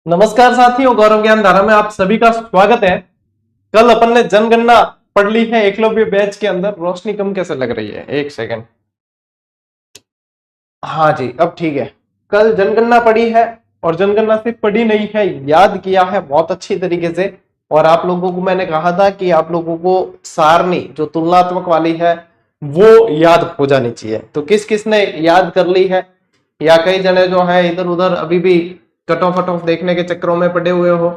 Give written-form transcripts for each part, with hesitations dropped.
नमस्कार साथियों, गौरव ज्ञान धारा में आप सभी का स्वागत है। कल अपन ने जनगणना पढ़ ली है एकलव्य बैच के अंदर। रोशनी कम कैसे लग रही है? एक सेकंड। हाँ जी, अब ठीक है। कल जनगणना पढ़ी है और जनगणना सिर्फ पढ़ी नहीं है, याद किया है बहुत अच्छी तरीके से। और आप लोगों को मैंने कहा था कि आप लोगों को सारणी जो तुलनात्मक वाली है वो याद हो जानी चाहिए। तो किस किस ने याद कर ली है, या कई जने जो है इधर उधर अभी भी कट ऑफ देखने के चक्करों में पड़े हुए हो?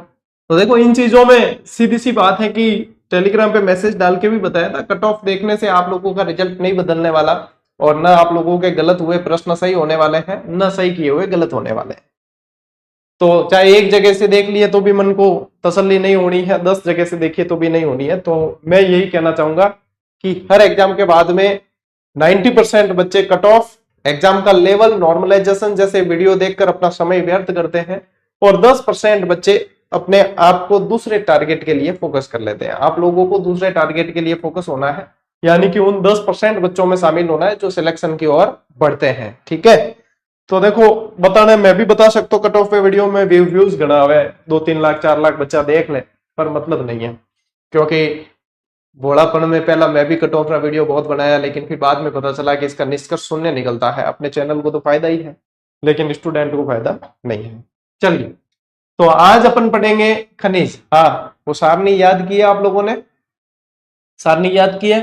तो देखो, इन चीजों में सीधी सी बात है कि टेलीग्राम पे मैसेज डाल के भी बताया था, कट ऑफ देखने से आप लोगों का रिजल्ट नहीं बदलने वाला। और ना आप लोगों के गलत हुए प्रश्न सही होने वाले हैं, ना सही किए हुए गलत होने वाले हैं। तो चाहे एक जगह से देख लिए तो भी मन को तसल्ली नहीं होनी है, 10 जगह से देखिए तो भी नहीं होनी है। तो मैं यही कहना चाहूंगा कि हर एग्जाम के बाद में 90% बच्चे कट ऑफ, एग्जाम का लेवल, नॉर्मलाइजेशन जैसे वीडियो देखकर अपना समय व्यर्थ करते हैं, और 10% बच्चे अपने आप को दूसरे टारगेट के लिए फोकस कर लेते हैं। आप लोगों को दूसरे टारगेट के लिए फोकस होना है, यानी कि उन 10% बच्चों में शामिल होना है जो सिलेक्शन की ओर बढ़ते हैं। ठीक है, तो देखो, बताने मैं भी बता सकता हूँ, कट ऑफ पे वीडियो में व्यूज गड़ा हुआ है, 2-3 लाख 4 लाख बच्चा देख ले, पर मतलब नहीं है। क्योंकि भोलापन में पहला मैं भी कट ऑफ का वीडियो बहुत बनाया, लेकिन फिर बाद में पता चला कि इसका निष्कर्ष शून्य निकलता है। अपने चैनल को तो फायदा ही है, लेकिन स्टूडेंट को फायदा नहीं है। चलिए, तो आज अपन पढ़ेंगे खनिज। हाँ, वो सारणी याद की है आप लोगों ने? सारणी याद की है?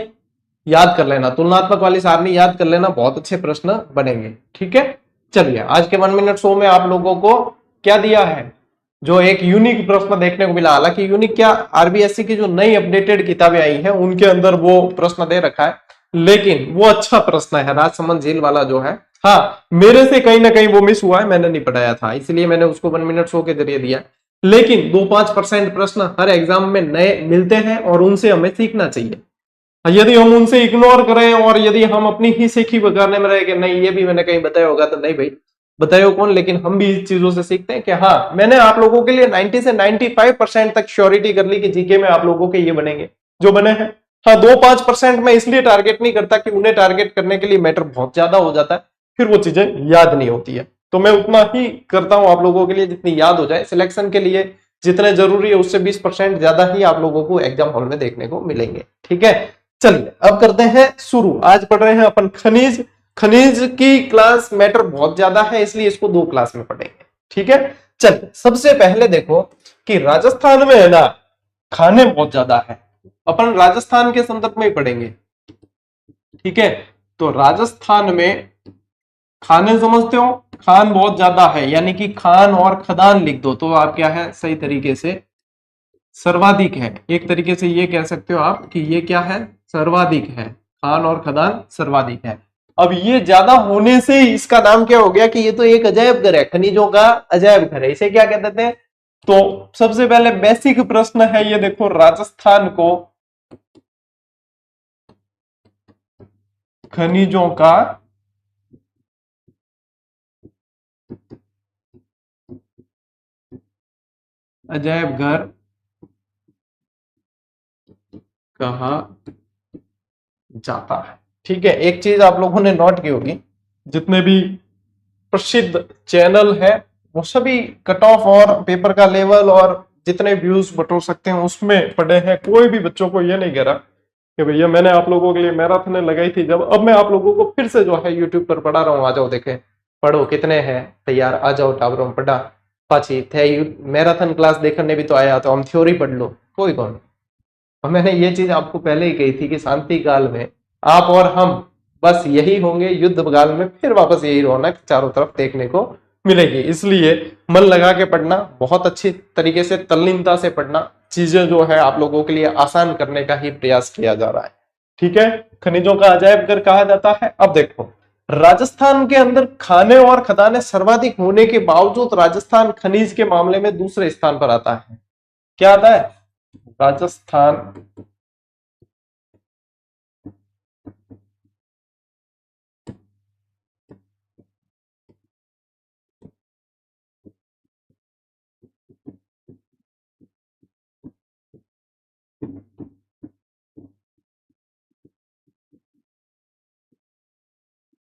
याद कर लेना, तुलनात्मक वाली सारणी याद कर लेना, बहुत अच्छे प्रश्न बनेंगे। ठीक है, चलिए आज के 1 मिनट शो में आप लोगों को क्या दिया है, जो एक यूनिक प्रश्न देखने को मिला। हालांकि यूनिक क्या, आरबीएससी की जो नई अपडेटेड किताबें आई हैं उनके अंदर वो प्रश्न दे रखा है, लेकिन वो अच्छा प्रश्न है, राजसमंद झील वाला जो है। हाँ, मेरे से कहीं ना कहीं वो मिस हुआ है, मैंने नहीं पढ़ाया था, इसलिए मैंने उसको 1 मिनट शो के जरिए दिया। लेकिन 2-5% प्रश्न हर एग्जाम में नए मिलते हैं और उनसे हमें सीखना चाहिए। यदि हम उनसे इग्नोर करें और यदि हम अपनी ही सीखी बगाने में रहे कि नहीं ये भी मैंने कहीं बताया होगा, तो नहीं भाई, बताया कौन, लेकिन हम भी इस चीजों से सीखते हैं कि हाँ, मैंने आप लोगों के लिए 90 से 95% तक श्योरिटी कर ली कि जीके में आप लोगों के ये बनेंगे जो बने हैं। हाँ, 2-5% में इसलिए टारगेट नहीं करता कि उन्हें टारगेट करने के लिए मैटर बहुत ज्यादा हो जाता है, फिर वो चीजें याद नहीं होती है। तो मैं उतना ही करता हूं आप लोगों के लिए जितनी याद हो जाए। सिलेक्शन के लिए जितने जरूरी है उससे 20% ज्यादा ही आप लोगों को एग्जाम हॉल में देखने को मिलेंगे। ठीक है, चलिए अब करते हैं शुरू। आज पढ़ रहे हैं अपन खनिज। खनिज की क्लास मैटर बहुत ज्यादा है, इसलिए इसको 2 क्लास में पढ़ेंगे। ठीक है, चलिए सबसे पहले देखो कि राजस्थान में है ना, खाने बहुत ज्यादा है। अपन राजस्थान के संदर्भ में ही पढ़ेंगे। ठीक है, तो राजस्थान में खाने समझते हो, खान बहुत ज्यादा है, यानी कि खान और खदान लिख दो तो आप क्या है, सही तरीके से सर्वाधिक है। एक तरीके से ये कह सकते हो आप कि ये क्या है, सर्वाधिक है। खान और खदान सर्वाधिक है। अब ये ज्यादा होने से इसका नाम क्या हो गया कि ये तो एक अजायब घर है, खनिजों का अजायब घर है, इसे क्या कह देते हैं? तो सबसे पहले बेसिक प्रश्न है ये, देखो राजस्थान को खनिजों का अजायब घर कहा जाता है। ठीक है, एक चीज आप लोगों ने नोट की होगी, जितने भी प्रसिद्ध चैनल है वो सभी कट ऑफ और पेपर का लेवल और जितने व्यूज बटोर सकते हैं उसमें पड़े हैं। कोई भी बच्चों को ये नहीं कह रहा कि भैया मैंने आप लोगों के लिए मैराथन लगाई थी जब, अब मैं आप लोगों को फिर से जो है यूट्यूब पर पढ़ा रहा हूँ, आ जाओ देखे, पढ़ो, कितने हैं तैयार, आ जाओ टावरों में पढ़ा पाची थे। मैराथन क्लास देखने भी तो आया, तो हम थ्योरी पढ़ लो, कोई कौन। और मैंने ये चीज आपको पहले ही कही थी कि शांति काल में आप और हम बस यही होंगे, युद्ध काल में फिर वापस यही रौनक चारों तरफ देखने को मिलेगी। इसलिए मन लगा के पढ़ना, बहुत अच्छी तरीके से तल्लीनता से पढ़ना, चीजें जो है आप लोगों के लिए आसान करने का ही प्रयास किया जा रहा है। ठीक है, खनिजों का अजायब घर कहा जाता है। अब देखो, राजस्थान के अंदर खाने और खदानें सर्वाधिक होने के बावजूद राजस्थान खनिज के मामले में दूसरे स्थान पर आता है। क्या आता है? राजस्थान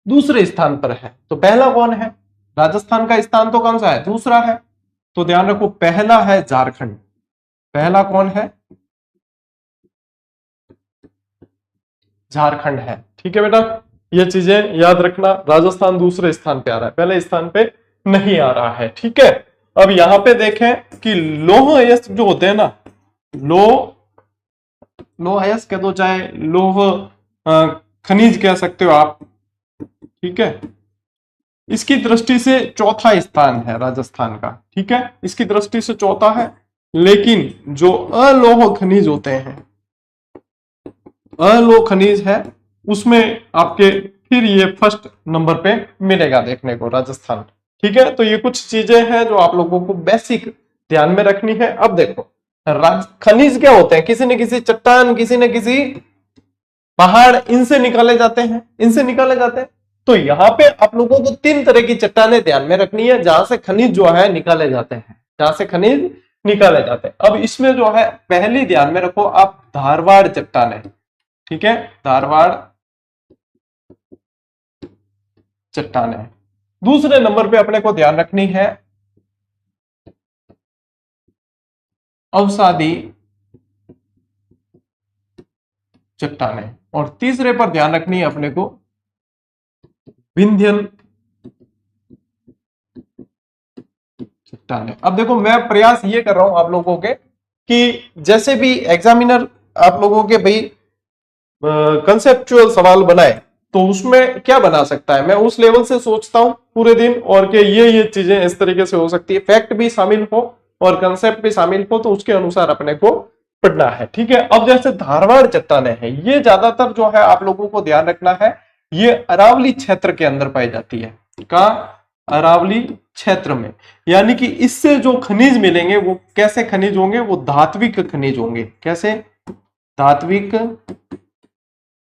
दूसरे स्थान पर है। तो पहला कौन है? राजस्थान का स्थान तो कौन सा है? दूसरा है। तो ध्यान रखो पहला है झारखंड। पहला कौन है? झारखंड है। ठीक है बेटा, ये चीजें याद रखना। राजस्थान दूसरे स्थान पे आ रहा है, पहले स्थान पे नहीं आ रहा है। ठीक है, अब यहां पे देखें कि लौह अयस्क जो होते हैं ना, लौह अयस्क कह दो चाहे लौह खनिज कह सकते हो आप। ठीक है, इसकी दृष्टि से चौथा स्थान है राजस्थान का। ठीक है, इसकी दृष्टि से चौथा है, लेकिन जो अलोह खनिज होते हैं, अलोह खनिज है, उसमें आपके फिर ये फर्स्ट नंबर पे मिलेगा देखने को राजस्थान। ठीक है, तो ये कुछ चीजें हैं जो आप लोगों को बेसिक ध्यान में रखनी है। अब देखो खनिज क्या होते हैं, किसी न किसी चट्टान, किसी न किसी पहाड़, इनसे निकाले जाते हैं, इनसे निकाले जाते हैं। तो यहाँ पे आप लोगों को 3 तरह की चट्टानें ध्यान में रखनी है जहां से खनिज जो है निकाले जाते हैं, जहां से खनिज निकाले जाते हैं। अब इसमें जो है पहली ध्यान में रखो आप धारवाड़ चट्टानें। ठीक है, धारवाड़ चट्टानें। दूसरे नंबर पे अपने को ध्यान रखनी है अवसादी चट्टानें, और तीसरे पर ध्यान रखनी है अपने को विंध्यन चट्टानें। अब देखो मैं प्रयास ये कर रहा हूं आप लोगों के कि जैसे भी एग्जामिनर आप लोगों के भाई कंसेप्चुअल सवाल बनाए तो उसमें क्या बना सकता है, मैं उस लेवल से सोचता हूं पूरे दिन, और कि ये चीजें इस तरीके से हो सकती है, फैक्ट भी शामिल हो और कंसेप्ट भी शामिल हो, तो उसके अनुसार अपने को पढ़ना है। ठीक है, अब जैसे धारवाड़ चट्टानें हैं, ये ज्यादातर जो है आप लोगों को ध्यान रखना है, ये अरावली क्षेत्र के अंदर पाई जाती है। का अरावली क्षेत्र में, यानी कि इससे जो खनिज मिलेंगे वो कैसे खनिज होंगे, वो धात्विक खनिज होंगे। कैसे? धात्विक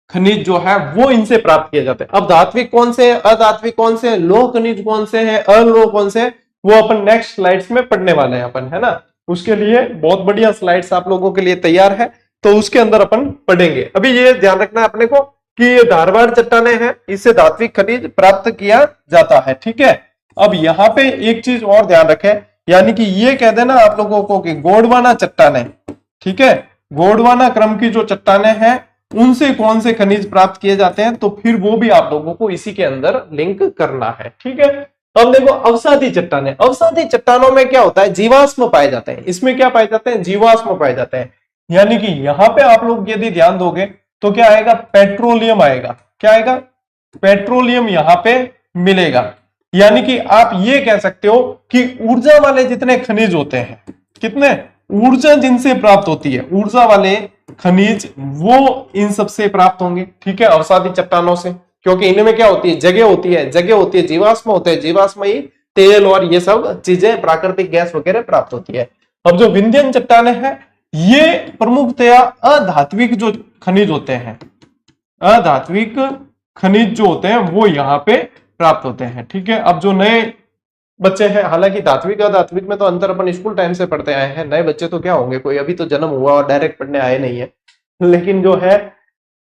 खनिज जो है वो इनसे प्राप्त किए जाते हैं। अब धात्विक कौन से हैं, अधात्विक कौन से हैं, लौह खनिज कौन से हैं, अलोह कौन से हैं, वो अपन नेक्स्ट स्लाइड्स में पढ़ने वाले हैं अपन, है ना। उसके लिए बहुत बढ़िया स्लाइड्स आप लोगों के लिए तैयार है, तो उसके अंदर अपन पढ़ेंगे। अभी ये ध्यान रखना है अपने को कि ये धारवाड़ चट्टानें हैं, इससे धात्विक खनिज प्राप्त किया जाता है। ठीक है, अब यहाँ पे एक चीज और ध्यान रखें, यानी कि ये कह देना आप लोगों को कि गोंडवाना चट्टानें, ठीक है, गोंडवाना क्रम की जो चट्टानें हैं उनसे कौन से खनिज प्राप्त किए जाते हैं, तो फिर वो भी आप लोगों को इसी के अंदर लिंक करना है। ठीक है, अब देखो अवसादी चट्टानें। अवसादी चट्टानों में क्या होता है, जीवाश्म पाए जाते हैं। इसमें क्या पाए जाते हैं, जीवाश्म पाए जाते हैं। यानी कि यहां पे आप लोग यदि ध्यान दोगे तो क्या आएगा, पेट्रोलियम आएगा। क्या आएगा, पेट्रोलियम यहां पे मिलेगा। यानी कि आप ये कह सकते हो कि ऊर्जा वाले जितने खनिज होते हैं, कितने ऊर्जा जिनसे प्राप्त होती है, ऊर्जा वाले खनिज वो इन सबसे प्राप्त होंगे। ठीक है, अवसादी चट्टानों से, क्योंकि इनमें क्या होती है, जगह होती है, जगह होती है, जीवाश्म होते हैं, जीवाश्म ही तेल और ये सब चीजें, प्राकृतिक गैस वगैरह प्राप्त होती है। अब जो विंध्यन चट्टानें हैं, ये प्रमुखतया अधात्विक जो खनिज होते हैं, अधात्विक खनिज जो होते हैं वो यहाँ पे प्राप्त होते हैं। ठीक है, अब जो नए बच्चे हैं, हालांकि धात्विक अधात्विक में तो अंतर अपन स्कूल टाइम से पढ़ते आए हैं, नए बच्चे तो क्या होंगे, कोई अभी तो जन्म हुआ और डायरेक्ट पढ़ने आए नहीं है, लेकिन जो है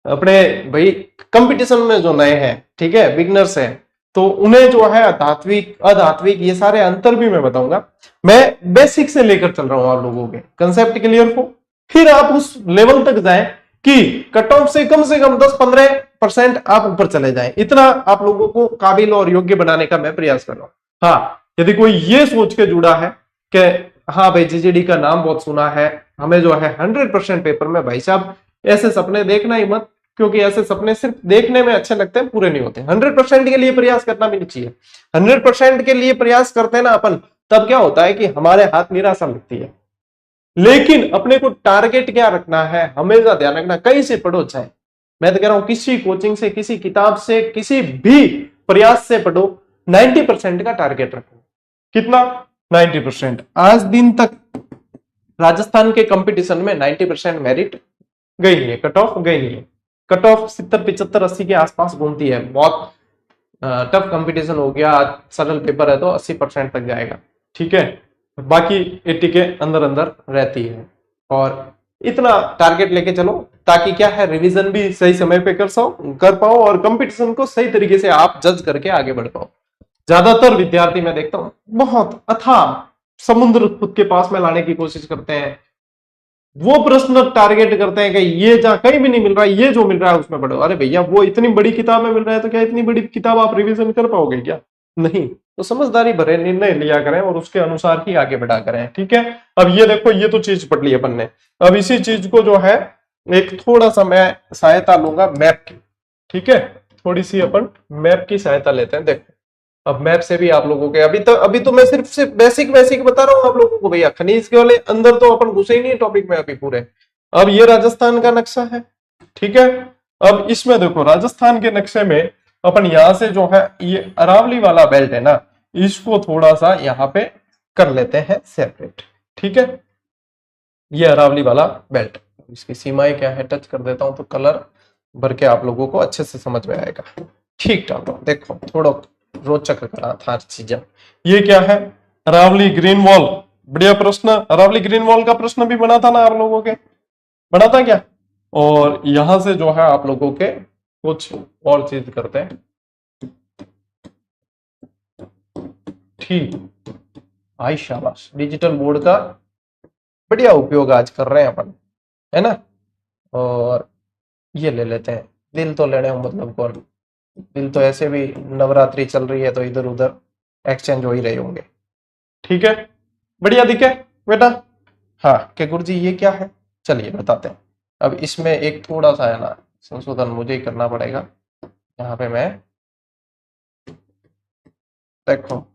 अपने भाई कंपटीशन में जो नए हैं, ठीक है, बिगनर्स हैं, तो उन्हें जो है धात्विक अधात्विक ये सारे अंतर भी मैं बताऊंगा। मैं बेसिक से लेकर चल रहा हूं आप लोगों के, कंसेप्ट क्लियर हो, फिर आप उस लेवल तक जाएं कि कट ऑफ से कम 10-15% आप ऊपर चले जाएं। इतना आप लोगों को काबिल और योग्य बनाने का मैं प्रयास कर रहा हूं। हाँ, यदि कोई ये सोच के जुड़ा है कि हाँ भाई जीजीडी का नाम बहुत सुना है, हमें जो है 100% पेपर में, भाई साहब ऐसे सपने देखना ही मत, क्योंकि ऐसे सपने सिर्फ देखने में अच्छे लगते हैं, पूरे नहीं होते। 100% के लिए प्रयास करना भी नहीं चाहिए। 100% के लिए प्रयास करते हैं ना अपन, तब क्या होता है कि हमारे हाथ निराशा लगती है। लेकिन अपने को टारगेट क्या रखना है, हमेशा ध्यान रखना, कहीं से पढ़ो, चाहे मैं तो कह रहा हूं किसी कोचिंग से, किसी किताब से, किसी भी प्रयास से पढ़ो, 90% का टारगेट रखो। कितना, 90%। आज दिन तक राजस्थान के कंपटीशन में 90% मेरिट गई नहीं है, कट ऑफ गई नहीं है। कट ऑफ 70, 75, 80 के आसपास घूमती है। बहुत टफ कंपटीशन हो गया, सरल पेपर है तो 80% तक जाएगा। ठीक है, बाकी 80 के अंदर अंदर रहती है। और इतना टारगेट लेके चलो, ताकि क्या है, रिवीजन भी सही समय पे कर पाओ और कंपटीशन को सही तरीके से आप जज करके आगे बढ़ पाओ। ज्यादातर विद्यार्थी मैं देखता हूं बहुत अथाह समुद्र खुद के पास में लाने की कोशिश करते हैं, वो प्रश्न टारगेट करते हैं कि ये जहां कहीं भी नहीं मिल रहा है, ये जो मिल रहा है उसमें पढ़ो। अरे भैया वो इतनी बड़ी किताब में मिल रहा है तो क्या इतनी बड़ी किताब आप रिवीजन कर पाओगे क्या? नहीं। तो समझदारी भरे निर्णय लिया करें और उसके अनुसार ही आगे बढ़ा करें, ठीक है। अब ये देखो, ये तो चीज पढ़ ली अपन ने। अब इसी चीज को जो है एक थोड़ा सा मैं सहायता लूंगा मैप की, ठीक है। थोड़ी सी अपन मैप की सहायता लेते हैं। देखो अब मैप से भी आप लोगों के अभी तो मैं सिर्फ बेसिक बेसिक बता रहा हूं आप लोगों को भैया, खनिज के वाले अंदर तो अपन घुसे ही नहीं टॉपिक में अभी पूरे। अब ये राजस्थान का नक्शा है, ठीक है। अब इसमें देखो राजस्थान के नक्शे में अपन यहां से जो है ये अरावली वाला बेल्ट है ना, इसको थोड़ा सा यहाँ पे कर लेते हैं सेपरेट, ठीक है। ये अरावली वाला बेल्ट, इसकी सीमाएं क्या है टच कर देता हूं तो कलर भर के आप लोगों को अच्छे से समझ में आएगा। ठीक ठाक, देखो थोड़ा रोचक करा था चीजें। ये क्या है? Aravali green wall. बढ़िया प्रश्न, अरावली ग्रीन वॉल का प्रश्न भी बना था ना आप लोगों के, बना था क्या? और यहां से जो है आप लोगों के कुछ और चीज करते हैं, ठीक। आई शाबाश, डिजिटल बोर्ड का बढ़िया उपयोग आज कर रहे हैं अपन, है ना। और ये ले लेते हैं, दिल तो लेने हो मतलब कौन, दिल तो ऐसे भी नवरात्रि चल रही है तो इधर उधर एक्सचेंज हो ही रहे होंगे, ठीक है। बढ़िया दिखे बेटा? हाँ के गुरु जी ये क्या है, चलिए बताते हैं। अब इसमें एक थोड़ा सा है ना संशोधन मुझे ही करना पड़ेगा। यहाँ पे मैं देखो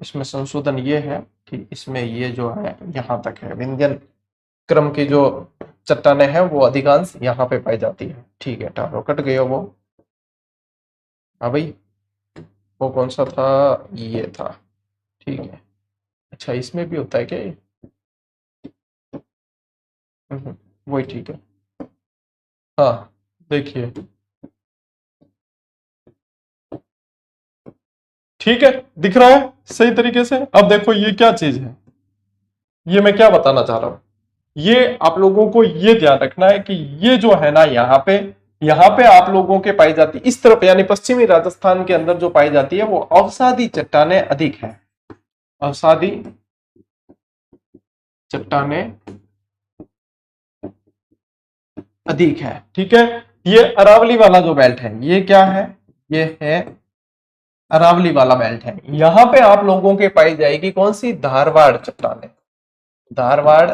इसमें संशोधन ये है कि इसमें ये जो है यहाँ तक है, विंध्यन क्रम की जो चट्टानें हैं वो अधिकांश यहाँ पे पाई जाती है, ठीक है। टारो कट गया वो, हाँ भाई वो कौन सा था, ये था, ठीक है। अच्छा इसमें भी होता है क्या ये? वही ठीक है। हाँ देखिए, ठीक है, दिख रहा है सही तरीके से। अब देखो ये क्या चीज है, ये मैं क्या बताना चाह रहा हूं, ये आप लोगों को ये ध्यान रखना है कि ये जो है ना यहाँ पे आप लोगों के पाई जाती इस तरफ यानी पश्चिमी राजस्थान के अंदर जो पाई जाती है वो अवसादी चट्टानें अधिक है, अवसादी चट्टानें अधिक है, ठीक है। ये अरावली वाला जो बेल्ट है ये क्या है, ये है अरावली वाला बेल्ट है। यहां पे आप लोगों के पाई जाएगी कौन सी, धारवाड़ चट्टानें, धारवाड़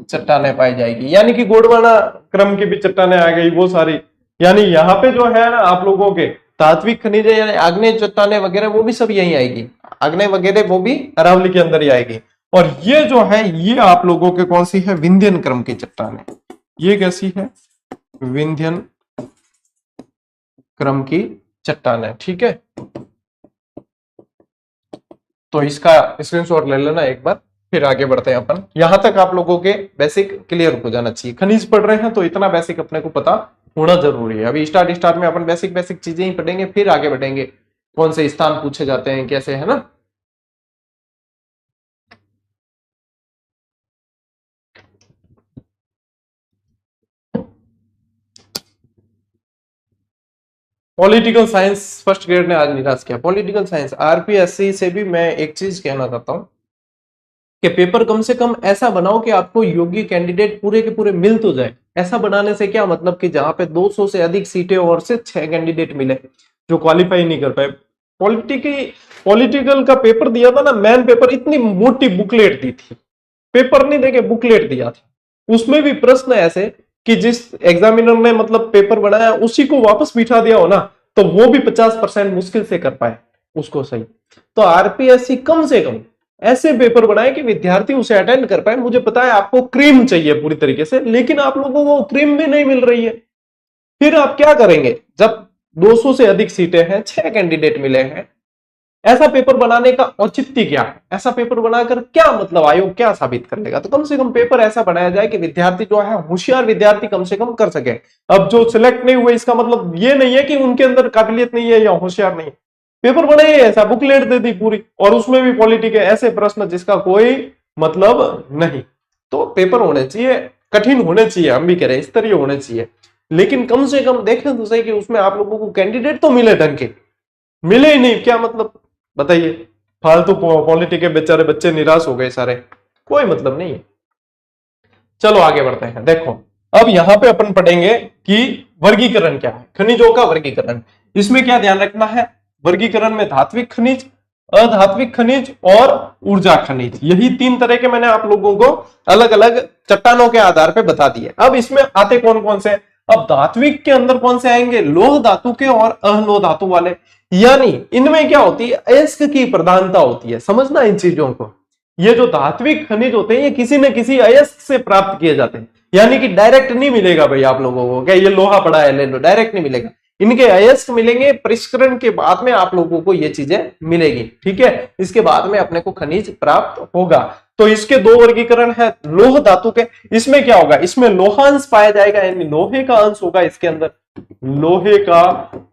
चट्टानें पाई जाएगी, यानी कि गोंडवाना क्रम की भी चट्टानें आ गई वो सारी। यानी यहाँ पे जो है ना आप लोगों के धात्विक खनिज यानी आग्नेय चट्टानें वगैरह वो भी सब यही आएगी, आग्नेय वगैरह वो भी अरावली के अंदर ही आएगी। और ये जो है ये आप लोगों के कौन सी है, विंध्यन क्रम की चट्टानें। ये कैसी है, विंध्यन क्रम की चट्टानें, ठीक है। तो इसका स्क्रीनशॉट ले लेना एक बार, फिर आगे बढ़ते हैं अपन। यहां तक आप लोगों के बेसिक क्लियर हो जाना चाहिए, खनिज पढ़ रहे हैं तो इतना बेसिक अपने को पता होना जरूरी है। अभी स्टार्ट में अपन बेसिक बेसिक चीजें ही पढ़ेंगे, फिर आगे बढ़ेंगे कौन से स्थान पूछे जाते हैं कैसे, है ना। पॉलिटिकल साइंस फर्स्ट ग्रेड ने आज निराश किया। पॉलिटिकल साइंस आरपीएससी से भी मैं एक चीज कहना चाहता हूं कि पेपर कम से कम ऐसा बनाओ कि आपको योग्य कैंडिडेट पूरे के पूरे मिल तो जाए। ऐसा बनाने से क्या मतलब कि जहां पे 200 से अधिक सीटें और से 6 कैंडिडेट मिले जो क्वालिफाई नहीं कर पाए। पॉलिटिकल का पेपर दिया था ना, मैन पेपर, इतनी मोटी बुकलेट दी थी, पेपर नहीं देके बुकलेट दिया था। उसमें भी प्रश्न ऐसे कि जिस एग्जामिनर ने मतलब पेपर बनाया उसी को वापस बिठा दिया हो ना, तो वो भी 50% मुश्किल से कर पाए उसको सही। तो आरपीएससी कम से कम ऐसे पेपर बनाए कि विद्यार्थी उसे अटेंड कर पाए। मुझे पता है आपको क्रीम चाहिए पूरी तरीके से, लेकिन आप लोगों को क्रीम भी नहीं मिल रही है। फिर आप क्या करेंगे जब 200 से अधिक सीटें हैं, 6 कैंडिडेट मिले हैं, ऐसा पेपर बनाने का औचित्य क्या है? ऐसा पेपर बनाकर क्या मतलब आयोग क्या साबित कर लेगा? तो कम से कम पेपर ऐसा बनाया जाए कि विद्यार्थी जो है होशियार विद्यार्थी कम से कम कर सके। अब जो सिलेक्ट नहीं हुए इसका मतलब ये नहीं है कि उनके अंदर काबिलियत नहीं है या होशियार नहीं। पेपर बनाइए ऐसा, बुकलेट दे दी पूरी, और उसमें भी पॉलिटी के ऐसे प्रश्न जिसका कोई मतलब नहीं। तो पेपर होने चाहिए, कठिन होने चाहिए, हम भी कह रहे हैं स्तरीय होने चाहिए, लेकिन कम से कम देखें तो सही कि उसमें आप लोगों को कैंडिडेट तो मिले ढंग के। मिले ही नहीं क्या मतलब, बताइए, फालतू पॉलिटी के बेचारे बच्चे निराश हो गए सारे, कोई मतलब नहीं है। चलो आगे बढ़ते हैं। देखो अब यहां पे अपन पढ़ेंगे कि वर्गीकरण क्या है, खनिजों का वर्गीकरण। इसमें क्या ध्यान रखना है, वर्गीकरण में धात्विक खनिज, अधात्विक खनिज और ऊर्जा खनिज, यही 3 तरह के मैंने आप लोगों को अलग अलग चट्टानों के आधार पर बता दिए। अब इसमें आते कौन कौन से, अब धात्विक के अंदर कौन से आएंगे, लोह धातु के और अलोह धातु वाले। यानी इनमें क्या होती है, अयस्क की प्रधानता होती है, समझना इन चीजों को। ये जो धात्विक खनिज होते हैं ये किसी न किसी अयस्क से प्राप्त किए जाते हैं, यानी कि डायरेक्ट नहीं मिलेगा भाई आप लोगों को, क्या ये लोहा पड़ा है ले लो, डायरेक्ट नहीं मिलेगा। इनके अयस्क मिलेंगे, परिष्करण के बाद में आप लोगों को ये चीजें मिलेगी, ठीक है। इसके बाद में अपने को खनिज प्राप्त होगा। तो इसके 2 वर्गीकरण है लोह धातु के। इसमें क्या होगा, इसमें लोहांश पाया जाएगा, यानी लोहे का अंश होगा इसके अंदर, लोहे का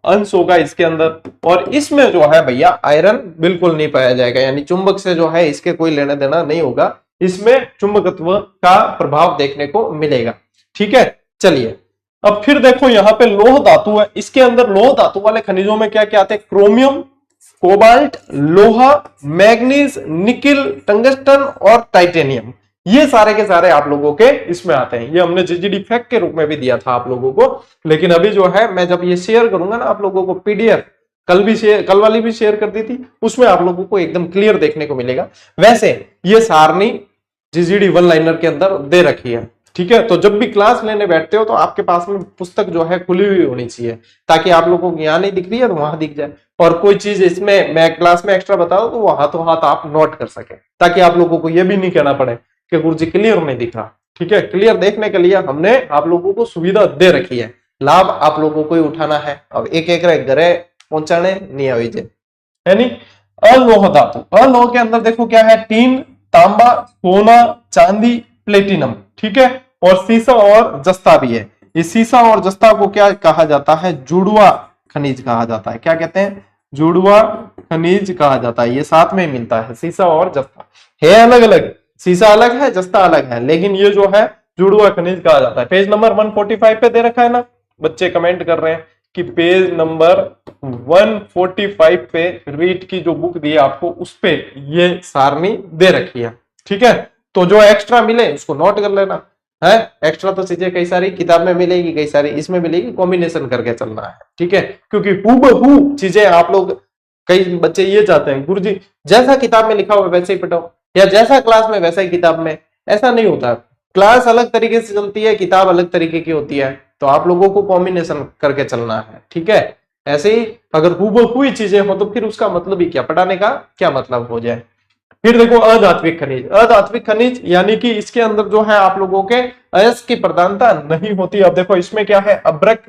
अंश होगा इसके अंदर। और इसमें जो है भैया आयरन बिल्कुल नहीं पाया जाएगा, यानी चुंबक से जो है इसके कोई लेना देना नहीं होगा, इसमें चुंबकत्व का प्रभाव देखने को मिलेगा, ठीक है। चलिए अब फिर देखो यहाँ पे लोह धातु है, इसके अंदर लोह धातु वाले खनिजों में क्या क्या आते हैं, क्रोमियम, कोबाल्ट, लोहा, मैग्नीज, निकिल, टंगस्टन और टाइटेनियम, ये सारे के सारे आप लोगों के इसमें आते हैं। ये हमने जीजीडी फैक्ट के रूप में भी दिया था आप लोगों को, लेकिन अभी जो है मैं जब ये शेयर करूंगा ना आप लोगों को पीडीएफ, कल वाली भी शेयर कर दी थी, उसमें आप लोगों को एकदम क्लियर देखने को मिलेगा। वैसे ये सारणी जीजीडी 1 लाइनर के अंदर दे रखी है, ठीक है। तो जब भी क्लास लेने बैठते हो तो आपके पास में पुस्तक जो है खुली हुई होनी चाहिए, ताकि आप लोगों को यहाँ नहीं दिख रही है तो वहां दिख जाए, और कोई चीज इसमें मैं क्लास में एक्स्ट्रा बताऊं तो वो हाथों हाथ आप नोट कर सके, ताकि आप लोगों को ये भी नहीं कहना पड़े कि गुरुजी क्लियर नहीं दिख रहा, ठीक है। क्लियर देखने के लिए हमने आप लोगों को सुविधा दे रखी है, लाभ आप लोगों को ही उठाना है। अब एक एक घरे पहुंचाने नहीं आवी जे, यानी अलोह धातु, अलोह के अंदर देखो क्या है, टीन, तांबा, सोना, चांदी, प्लेटिनम, ठीक है। और सीसा और जस्ता भी है। इस सीसा और जस्ता को क्या कहा जाता है, जुड़वा खनिज कहा जाता है। क्या कहते हैं, जुड़वा खनिज कहा जाता है। ये साथ में मिलता है, सीसा और जस्ता है अलग अलग, सीसा अलग है, जस्ता अलग है, लेकिन ये जो है जुड़वा खनिज कहा जाता है। पेज नंबर 145 पे दे रखा है ना, बच्चे कमेंट कर रहे हैं कि पेज नंबर 145 पे रीट की जो बुक दी है आपको, उस पे ये सारणी दे रखी है, ठीक है। तो जो एक्स्ट्रा मिले उसको नोट कर लेना है। एक्स्ट्रा तो चीजें कई सारी किताब में मिलेगी, कई सारी इसमें मिलेगी, कॉम्बिनेशन करके चलना है, ठीक है। क्योंकि हूबहू चीजें आप लोग, कई बच्चे ये चाहते हैं गुरुजी जैसा किताब में लिखा हुआ वैसे ही पढ़ाओ, या जैसा क्लास में वैसा ही किताब में, ऐसा नहीं होता। क्लास अलग तरीके से चलती है, किताब अलग तरीके की होती है, तो आप लोगों को कॉम्बिनेशन करके चलना है, ठीक है। ऐसे ही अगर हूबहू ही चीजें हो तो फिर उसका मतलब ही क्या, पढ़ाने का क्या मतलब हो जाए। फिर देखो अधात्विक खनिज, अधात्विक खनिज यानी कि इसके अंदर जो है आप लोगों के अयस्क की प्रधानता नहीं होती। अब देखो इसमें क्या है, अब्रक,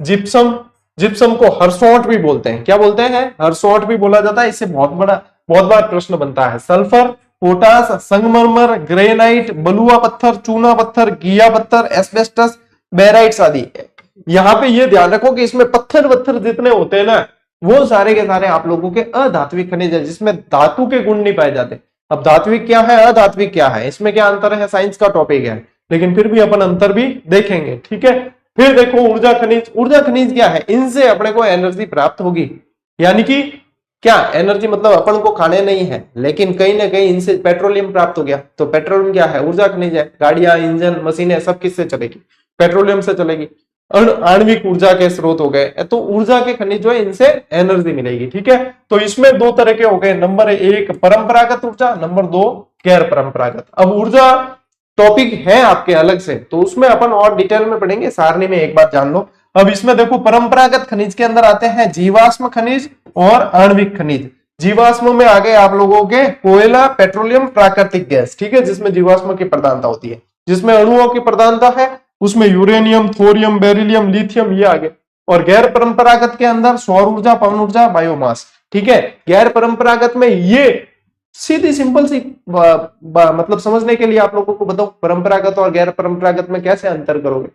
जिप्सम, जिप्सम को हरसोट भी बोलते हैं, क्या बोलते हैं, हरसोट भी बोला जाता है। इससे बहुत बार प्रश्न बनता है। सल्फर, पोटास, संगमरमर, ग्रेनाइट, बलुआ पत्थर, चूना पत्थर, घिया पत्थर, एस्बेस्टस, बेराइट्स आदि। यहाँ पे ये ध्यान रखो कि इसमें पत्थर वत्थर जितने होते हैं ना, वो सारे के सारे आप लोगों के अधात्विक खनिज है, जिसमें धातु के गुण नहीं पाए जाते। अब धात्विक क्या है, अधात्विक क्या है, इसमें क्या अंतर है, साइंस का टॉपिक है, लेकिन फिर भी अपन अंतर भी देखेंगे, ठीक है। फिर देखो ऊर्जा खनिज, ऊर्जा खनिज क्या है, इनसे अपने को एनर्जी प्राप्त होगी। यानी कि क्या एनर्जी, मतलब अपन को खाने नहीं है, लेकिन कहीं ना कहीं इनसे पेट्रोलियम प्राप्त हो गया, तो पेट्रोलियम क्या है, ऊर्जा खनिज है। गाड़ियां, इंजन, मशीनें सब किससे चलेगी, पेट्रोलियम से चलेगी। आणविक ऊर्जा के स्रोत हो गए, तो ऊर्जा के खनिज जो है इनसे एनर्जी मिलेगी, ठीक है। तो इसमें 2 तरह के हो गए, नंबर 1 परंपरागत ऊर्जा, नंबर 2 गैर परंपरागत। अब ऊर्जा टॉपिक है आपके अलग से, तो उसमें अपन और डिटेल में पढ़ेंगे, सारणी में एक बात जान लो। अब इसमें देखो परंपरागत खनिज के अंदर आते हैं जीवाश्म खनिज और आणविक खनिज। जीवाश्म में आ गए आप लोगों के कोयला, पेट्रोलियम, प्राकृतिक गैस, ठीक है, जिसमें जीवाश्म की प्रधानता होती है। जिसमें अणुओं की प्रधानता है उसमें यूरेनियम, थोरियम, बेरिलियम, लिथियम ये आ गए। और गैर परंपरागत के अंदर सौर ऊर्जा, पवन ऊर्जा, बायोमास, ठीक है। गैर परंपरागत में ये सीधी सिंपल सी मतलब समझने के लिए आप लोगों को बताओ, परंपरागत और गैर परंपरागत में कैसे अंतर करोगे।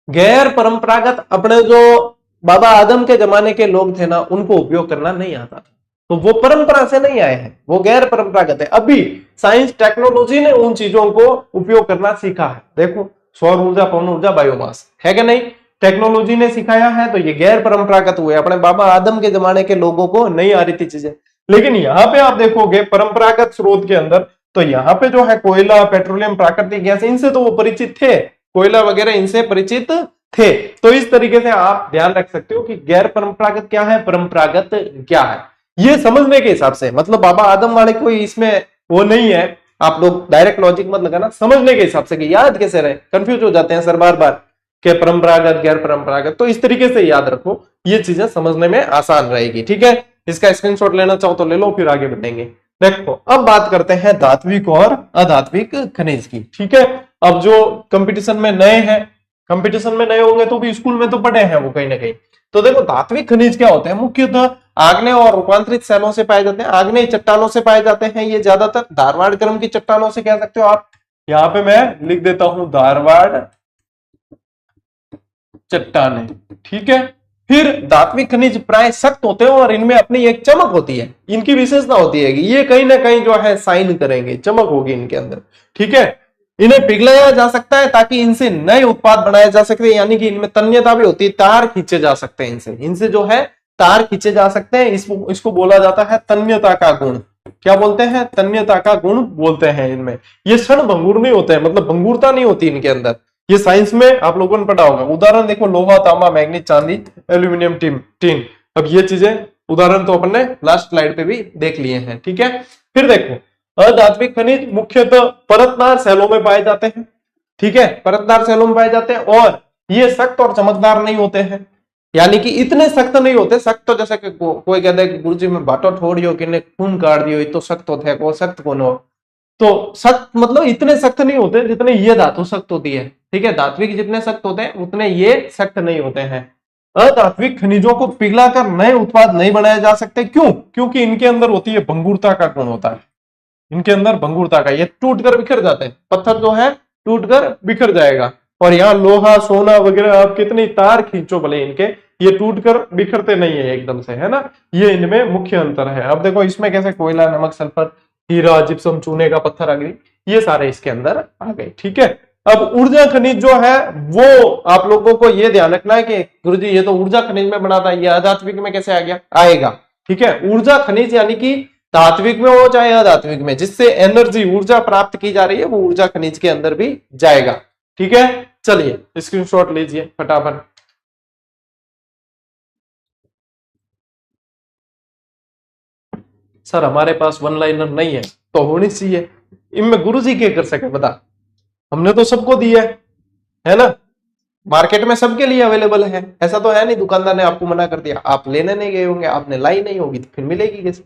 गैर परंपरागत अपने जो बाबा आदम के जमाने के लोग थे ना, उनको उपयोग करना नहीं आता था, तो वो परंपरा से नहीं आए हैं, वो गैर परंपरागत है। अभी साइंस टेक्नोलॉजी ने उन चीजों को उपयोग करना सीखा है। देखो सौर ऊर्जा, पवन ऊर्जा, बायोमास है कि नहीं। टेक्नोलॉजी ने सिखाया है तो ये गैर परंपरागत हुए, अपने बाबा आदम के जमाने के लोगों को नहीं आ रही थी चीजें। लेकिन यहाँ पे आप देखोगे परंपरागत स्रोत के अंदर, तो यहाँ पे जो है कोयला, पेट्रोलियम, प्राकृतिक गैस, इनसे तो वो परिचित थे, कोयला वगैरह इनसे परिचित थे। तो इस तरीके से आप ध्यान रख सकते हो कि गैर परंपरागत क्या है, परंपरागत क्या है, ये समझने के हिसाब से। मतलब बाबा आदम वाले कोई इसमें वो नहीं है, आप लोग डायरेक्ट लॉजिक मत लगाना, समझने के हिसाब से कि याद कैसे रहे, कंफ्यूज हो जाते हैं सर बार बार कि परंपरागत गैर परंपरागत, तो इस तरीके से याद रखो, ये चीजें समझने में आसान रहेगी। ठीक है, इसका स्क्रीनशॉट लेना चाहो तो ले लो, फिर आगे बढ़ेंगे। देखो अब बात करते हैं धात्विक और अधात्विक खनिज की। ठीक है, अब जो कंपटीशन में नए हैं, कंपटीशन में नए होंगे तो भी स्कूल में तो पढ़े हैं वो कहीं ना कहीं। तो देखो धात्विक खनिज क्या होते हैं, मुख्यतः आग्नेय और रूपांतरित शैलों से पाए जाते हैं, आग्नेय चट्टानों से पाए जाते हैं। ये ज्यादातर धारवाड़ क्रम की चट्टानों से कह सकते हो आप, यहाँ पे मैं लिख देता हूं धारवाड़ चट्टाने। ठीक है, फिर धात्विक खनिज प्राय सख्त होते हैं और इनमें अपनी एक चमक होती है, इनकी विशेषता होती है कि ये कहीं ना कहीं जो है साइन करेंगे, चमक होगी इनके अंदर। ठीक है, इन्हें पिघलाया जा सकता है ताकि इनसे नए उत्पाद बनाए जा सकते हैं, यानी कि इनमें तन्यता भी होती है, तार खींचे जा सकते हैं इनसे, इनसे जो है तार खींचे जा सकते हैं। इसको बोला जाता है तन्यता का गुण। क्या बोलते हैं, तन्यता का गुण बोलते हैं इनमें। ये क्षण भंगुर नहीं होते हैं, मतलब भंगुरता नहीं होती इनके अंदर। ये साइंस में आप लोगों ने पढ़ा होगा, उदाहरण देखो लोहा, तांबा, मैग्नीज, चांदी, एल्यूमिनियम, टीन। अब ये चीजें उदाहरण तो अपन ने लास्ट स्लाइड पे भी देख लिए हैं। ठीक है, फिर देखो अधात्विक खनिज मुख्यतः परतदार शैलों में पाए जाते हैं। ठीक है, परतदार शैलों में पाए जाते हैं और ये सख्त और चमकदार नहीं होते हैं, यानी कि इतने सख्त नहीं होते। सख्त तो जैसे कि कोई कहता है कि गुरुजी में बाटो छोड़ियो कि खून काट दियो, तो सख्त होता है, वो सख्त कौन हो, तो सख्त मतलब इतने सख्त नहीं होते जितने ये धातु सख्त होती है। ठीक है, धात्विक जितने सख्त होते हैं उतने ये सख्त नहीं होते हैं। अधात्विक खनिजों को पिघलाकर नए उत्पाद नहीं बनाए जा सकते, क्यों, क्योंकि इनके अंदर होती है भंगुरता का गुण होता है, इनके अंदर भंगुरता का, ये टूट कर बिखर जाते हैं, पत्थर जो है टूट कर बिखर जाएगा। और यहाँ लोहा, सोना वगैरह आप कितनी तार खींचो भले इनके, ये टूट कर बिखरते नहीं है एकदम से, है ना, ये इनमें मुख्य अंतर है। अब देखो इसमें कैसे कोयला, नमक, सल्फर, हीरा, जिप्सम, चूने का पत्थर, अग्नि, ये सारे इसके अंदर आ गए। ठीक है, अब ऊर्जा खनिज जो है वो आप लोगों को ये ध्यान रखना है कि गुरुजी ये तो ऊर्जा खनिज में बना था, ये अधात्विक में कैसे आ गया, आएगा। ठीक है, ऊर्जा खनिज यानी कि धात्विक में हो चाहे अधात्विक में, जिससे एनर्जी, ऊर्जा प्राप्त की जा रही है, वो ऊर्जा खनिज के अंदर भी जाएगा। ठीक है, चलिए स्क्रीनशॉट लीजिए फटाफट। सर हमारे पास वन लाइनर नहीं है, तो होनी चाहिए, इनमें गुरुजी क्या कर सके बता, हमने तो सबको दिया है ना, मार्केट में सबके लिए अवेलेबल है, ऐसा तो है नहीं दुकानदार ने आपको मना कर दिया, आप लेने नहीं गए होंगे, आपने लाई नहीं होगी तो फिर मिलेगी कैसे।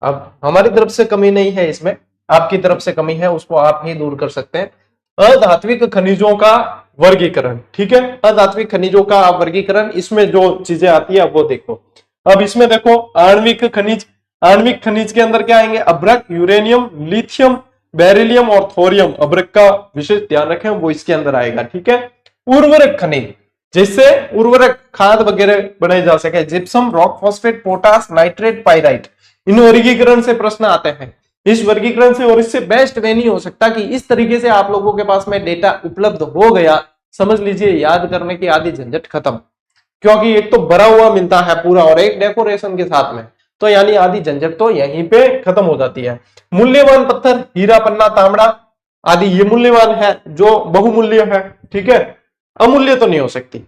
अब हमारी तरफ से कमी नहीं है इसमें, आपकी तरफ से कमी है, उसको आप ही दूर कर सकते हैं। अधात्विक खनिजों का वर्गीकरण। ठीक है, अधात्विक खनिजों का वर्गीकरण, इसमें जो चीजें आती है वो देखो। अब इसमें देखो आणविक खनिज, आणविक खनिज के अंदर क्या आएंगे, अभ्रक, यूरेनियम, लिथियम, बेरिलियम और थोरियम। अभ्रक का विशेष ध्यान रखें, वो इसके अंदर आएगा। ठीक है, उर्वरक खनिज, जिससे उर्वरक खाद वगैरह बनाए जा सके, gypsum, rock phosphate, potash, nitrate, pyrite. इन वर्गीकरण से प्रश्न आते हैं, इस वर्गीकरण से, और इससे बेस्ट वे नहीं हो सकता कि इस तरीके से आप लोगों के पास में डेटा उपलब्ध हो गया, समझ लीजिए याद करने की आधी झंझट खत्म, क्योंकि एक तो भरा हुआ मिलता है पूरा और एक डेकोरेशन के साथ में, तो यानी आधी झंझट तो यहीं पे खत्म हो जाती है। मूल्यवान पत्थर, हीरा, पन्ना, तांबड़ा आदि, ये मूल्यवान है, जो बहुमूल्य है। ठीक है, अमूल्य तो नहीं हो सकती,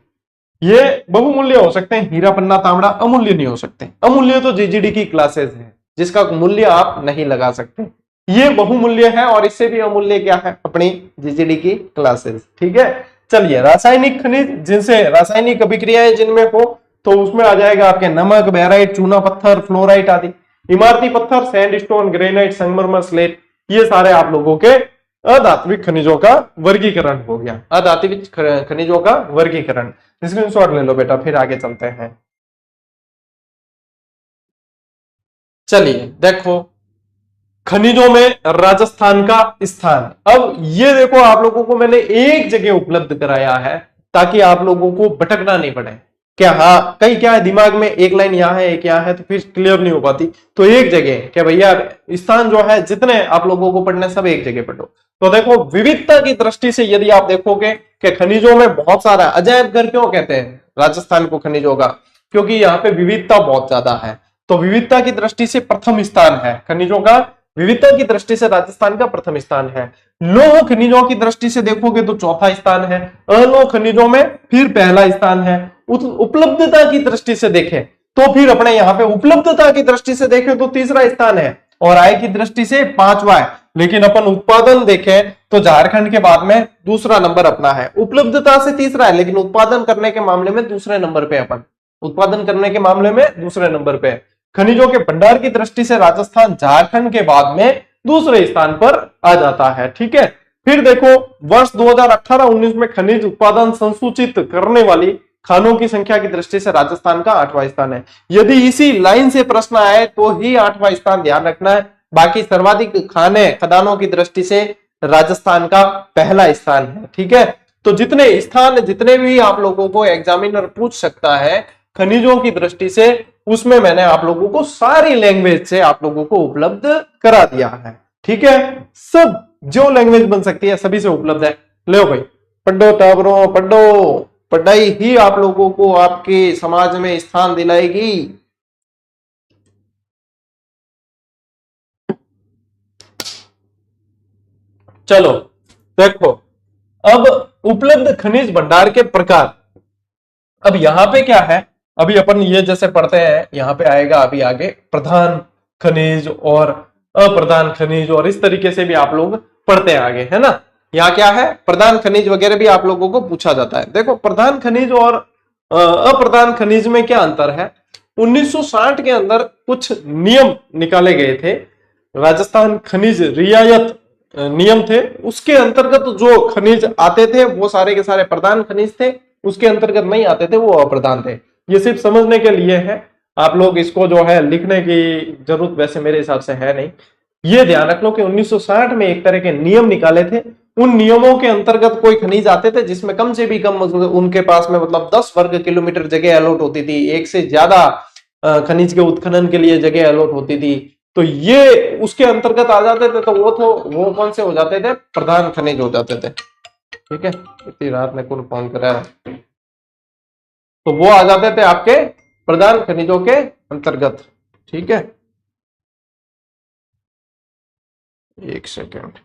ये बहुमूल्य हो सकते हैं, हीरा, पन्ना, तांबड़ा अमूल्य नहीं हो सकते। अमूल्य तो जीजीडी की क्लासेस है, जिसका मूल्य आप नहीं लगा सकते, ये बहुमूल्य है, और इससे भी अमूल्य क्या है, अपनी जीजीडी की क्लासेस। ठीक है, चलिए रासायनिक खनिज, जिनसे रासायनिक अभिक्रियाएं जिनमें हो, तो उसमें आ जाएगा आपके नमक, बेराइट, चूना पत्थर, फ्लोराइट आदि। इमारती पत्थर, सैंडस्टोन, ग्रेनाइट, संगमरमर, स्लेट, ये सारे आप लोगों के अधात्विक खनिजों का वर्गीकरण हो गया। अधात्विक खनिजों का वर्गीकरण, स्क्रीनशॉट ले लो बेटा, फिर आगे चलते हैं। चलिए देखो खनिजों में राजस्थान का स्थान। अब ये देखो आप लोगों को मैंने एक जगह उपलब्ध कराया है ताकि आप लोगों को भटकना नहीं पड़े, क्या हाँ कहीं क्या है दिमाग में एक लाइन यहाँ है एक यहाँ है तो फिर क्लियर नहीं हो पाती, तो एक जगह क्या भैया स्थान जो है जितने आप लोगों को पढ़ने सब एक जगह पढ़ो। तो देखो विविधता की दृष्टि से यदि आप देखोगे कि खनिजों में बहुत सारा अजायब घर क्यों कहते हैं राजस्थान को खनिजों का, क्योंकि यहाँ पे विविधता बहुत ज्यादा है। तो विविधता की दृष्टि से प्रथम स्थान है खनिजों का, विविधता की दृष्टि से राजस्थान का प्रथम स्थान है। लौह खनिजों की दृष्टि से देखोगे तो चौथा स्थान है, अलोह खनिजों में फिर पहला स्थान है। उपलब्धता की दृष्टि से देखें तो फिर अपने यहाँ पे उपलब्धता की दृष्टि से देखें तो तीसरा स्थान है, और आय की दृष्टि से पांचवा है। लेकिन अपन उत्पादन देखें तो झारखंड के बाद में दूसरा नंबर अपना है, उपलब्धता से तीसरा है लेकिन उत्पादन करने के मामले में दूसरे नंबर पे अपन, उत्पादन करने के मामले में दूसरे नंबर पे। खनिजों के भंडार की दृष्टि से राजस्थान झारखंड के बाद में दूसरे स्थान पर आ जाता है। ठीक है, फिर देखो वर्ष 2018-19 में खनिज उत्पादन संसूचित करने वाली खानों की संख्या की दृष्टि से राजस्थान का 8वां स्थान है। यदि इसी लाइन से प्रश्न आए तो ही 8वां स्थान ध्यान रखना है, बाकी सर्वाधिक खाने खदानों की दृष्टि से राजस्थान का पहला स्थान है। ठीक है, तो जितने स्थान जितने भी आप लोगों को एग्जामिनर पूछ सकता है खनिजों की दृष्टि से, उसमें मैंने आप लोगों को सारी लैंग्वेज से आप लोगों को उपलब्ध करा दिया है। ठीक है, सब जो लैंग्वेज बन सकती है सभी से उपलब्ध है। लो भाई पढ़ो टाबरों पढ़ो, पढ़ाई ही आप लोगों को आपके समाज में स्थान दिलाएगी। चलो देखो, अब उपलब्ध खनिज भंडार के प्रकार। अब यहां पे क्या है, अभी अपन ये जैसे पढ़ते हैं यहां पे आएगा अभी आगे प्रधान खनिज और अप्रधान खनिज, और इस तरीके से भी आप लोग पढ़ते हैं आगे, है ना। यहाँ क्या है, प्रधान खनिज वगैरह भी आप लोगों को पूछा जाता है। देखो प्रधान खनिज और अप्रधान खनिज में क्या अंतर है। 1960 के अंदर कुछ नियम निकाले गए थे, राजस्थान खनिज रियायत नियम थे, उसके अंतर्गत जो खनिज आते थे वो सारे के सारे प्रधान खनिज थे, उसके अंतर्गत नहीं आते थे वो अप्रधान थे। ये सिर्फ समझने के लिए है, आप लोग इसको जो है लिखने की जरूरत वैसे मेरे हिसाब से है नहीं। ये ध्यान रख लो कि 1960 में एक तरह के नियम निकाले थे, उन नियमों के अंतर्गत कोई खनिज आते थे जिसमें कम से भी कम उनके पास में मतलब 10 वर्ग किलोमीटर जगह अलॉट होती थी, एक से ज्यादा खनिज के उत्खनन के लिए जगह अलॉट होती थी, तो ये उसके अंतर्गत आ जाते थे। तो वो कौन से हो जाते थे, प्रधान खनिज हो जाते थे। ठीक है, इतनी रात में कौन फोन करा है, तो वो आ जाते थे आपके प्रधान खनिजों के अंतर्गत। ठीक है, एक सेकेंड।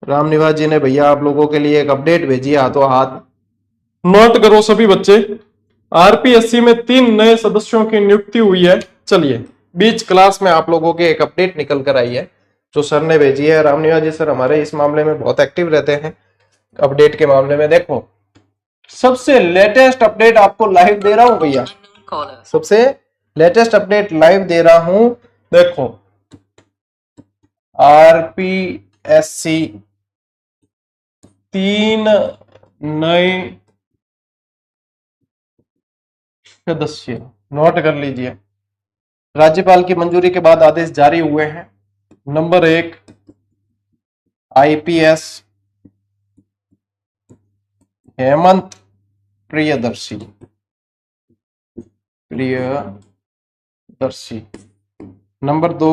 राम निवास जी ने भैया आप लोगों के लिए एक अपडेट भेजी है, हाथों हाथ नोट करो सभी बच्चे। आरपीएससी में 3 नए सदस्यों की नियुक्ति हुई है। चलिए, बीच क्लास में आप लोगों के एक अपडेट निकल कर आई है जो सर ने भेजी है। राम निवास जी सर हमारे इस मामले में बहुत एक्टिव रहते हैं अपडेट के मामले में। देखो सबसे लेटेस्ट अपडेट आपको लाइव दे रहा हूं भैया, सबसे लेटेस्ट अपडेट लाइव दे रहा हूं। देखो आरपीएससी 3 नए सदस्य, नोट कर लीजिए। राज्यपाल की मंजूरी के बाद आदेश जारी हुए हैं। नंबर 1 आईपीएस हेमंत प्रियदर्शी, प्रियदर्शी। नंबर 2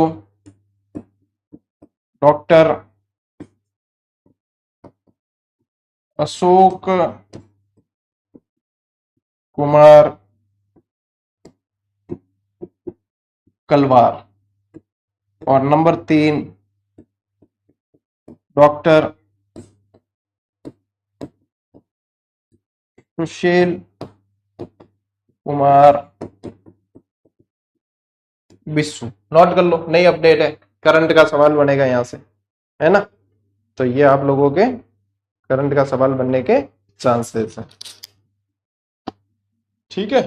डॉक्टर अशोक कुमार कलवार। और नंबर 3 डॉक्टर सुशील कुमार बिस्सू। नोट कर लो, नई अपडेट है, करंट का सवाल बनेगा यहां से, है ना। तो ये आप लोगों के करंट का सवाल बनने के चांसेस हैं। ठीक है।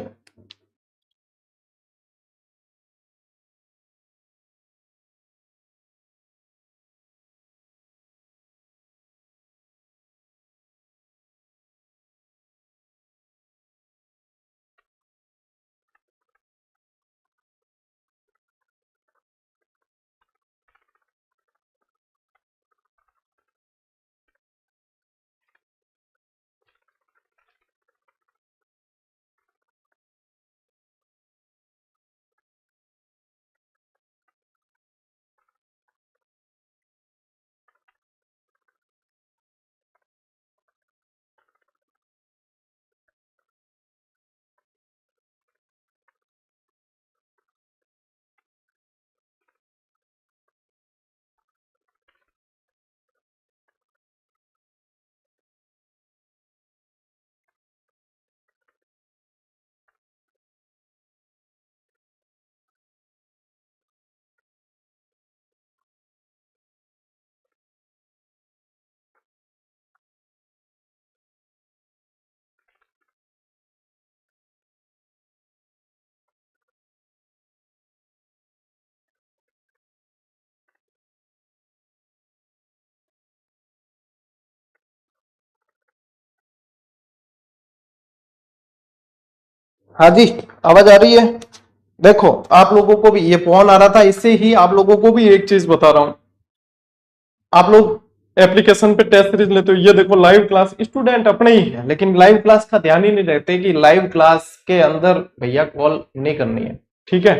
हाँ जी, आवाज आ रही है। देखो आप लोगों को भी ये फोन आ रहा था, इससे ही आप लोगों को भी एक चीज बता रहा हूं। आप लोग एप्लीकेशन पे टेस्ट सीरीज लेते हो, ये देखो लाइव क्लास, स्टूडेंट अपने ही है लेकिन लाइव क्लास का ध्यान ही नहीं रहते कि लाइव क्लास के अंदर भैया कॉल नहीं करनी है। ठीक है,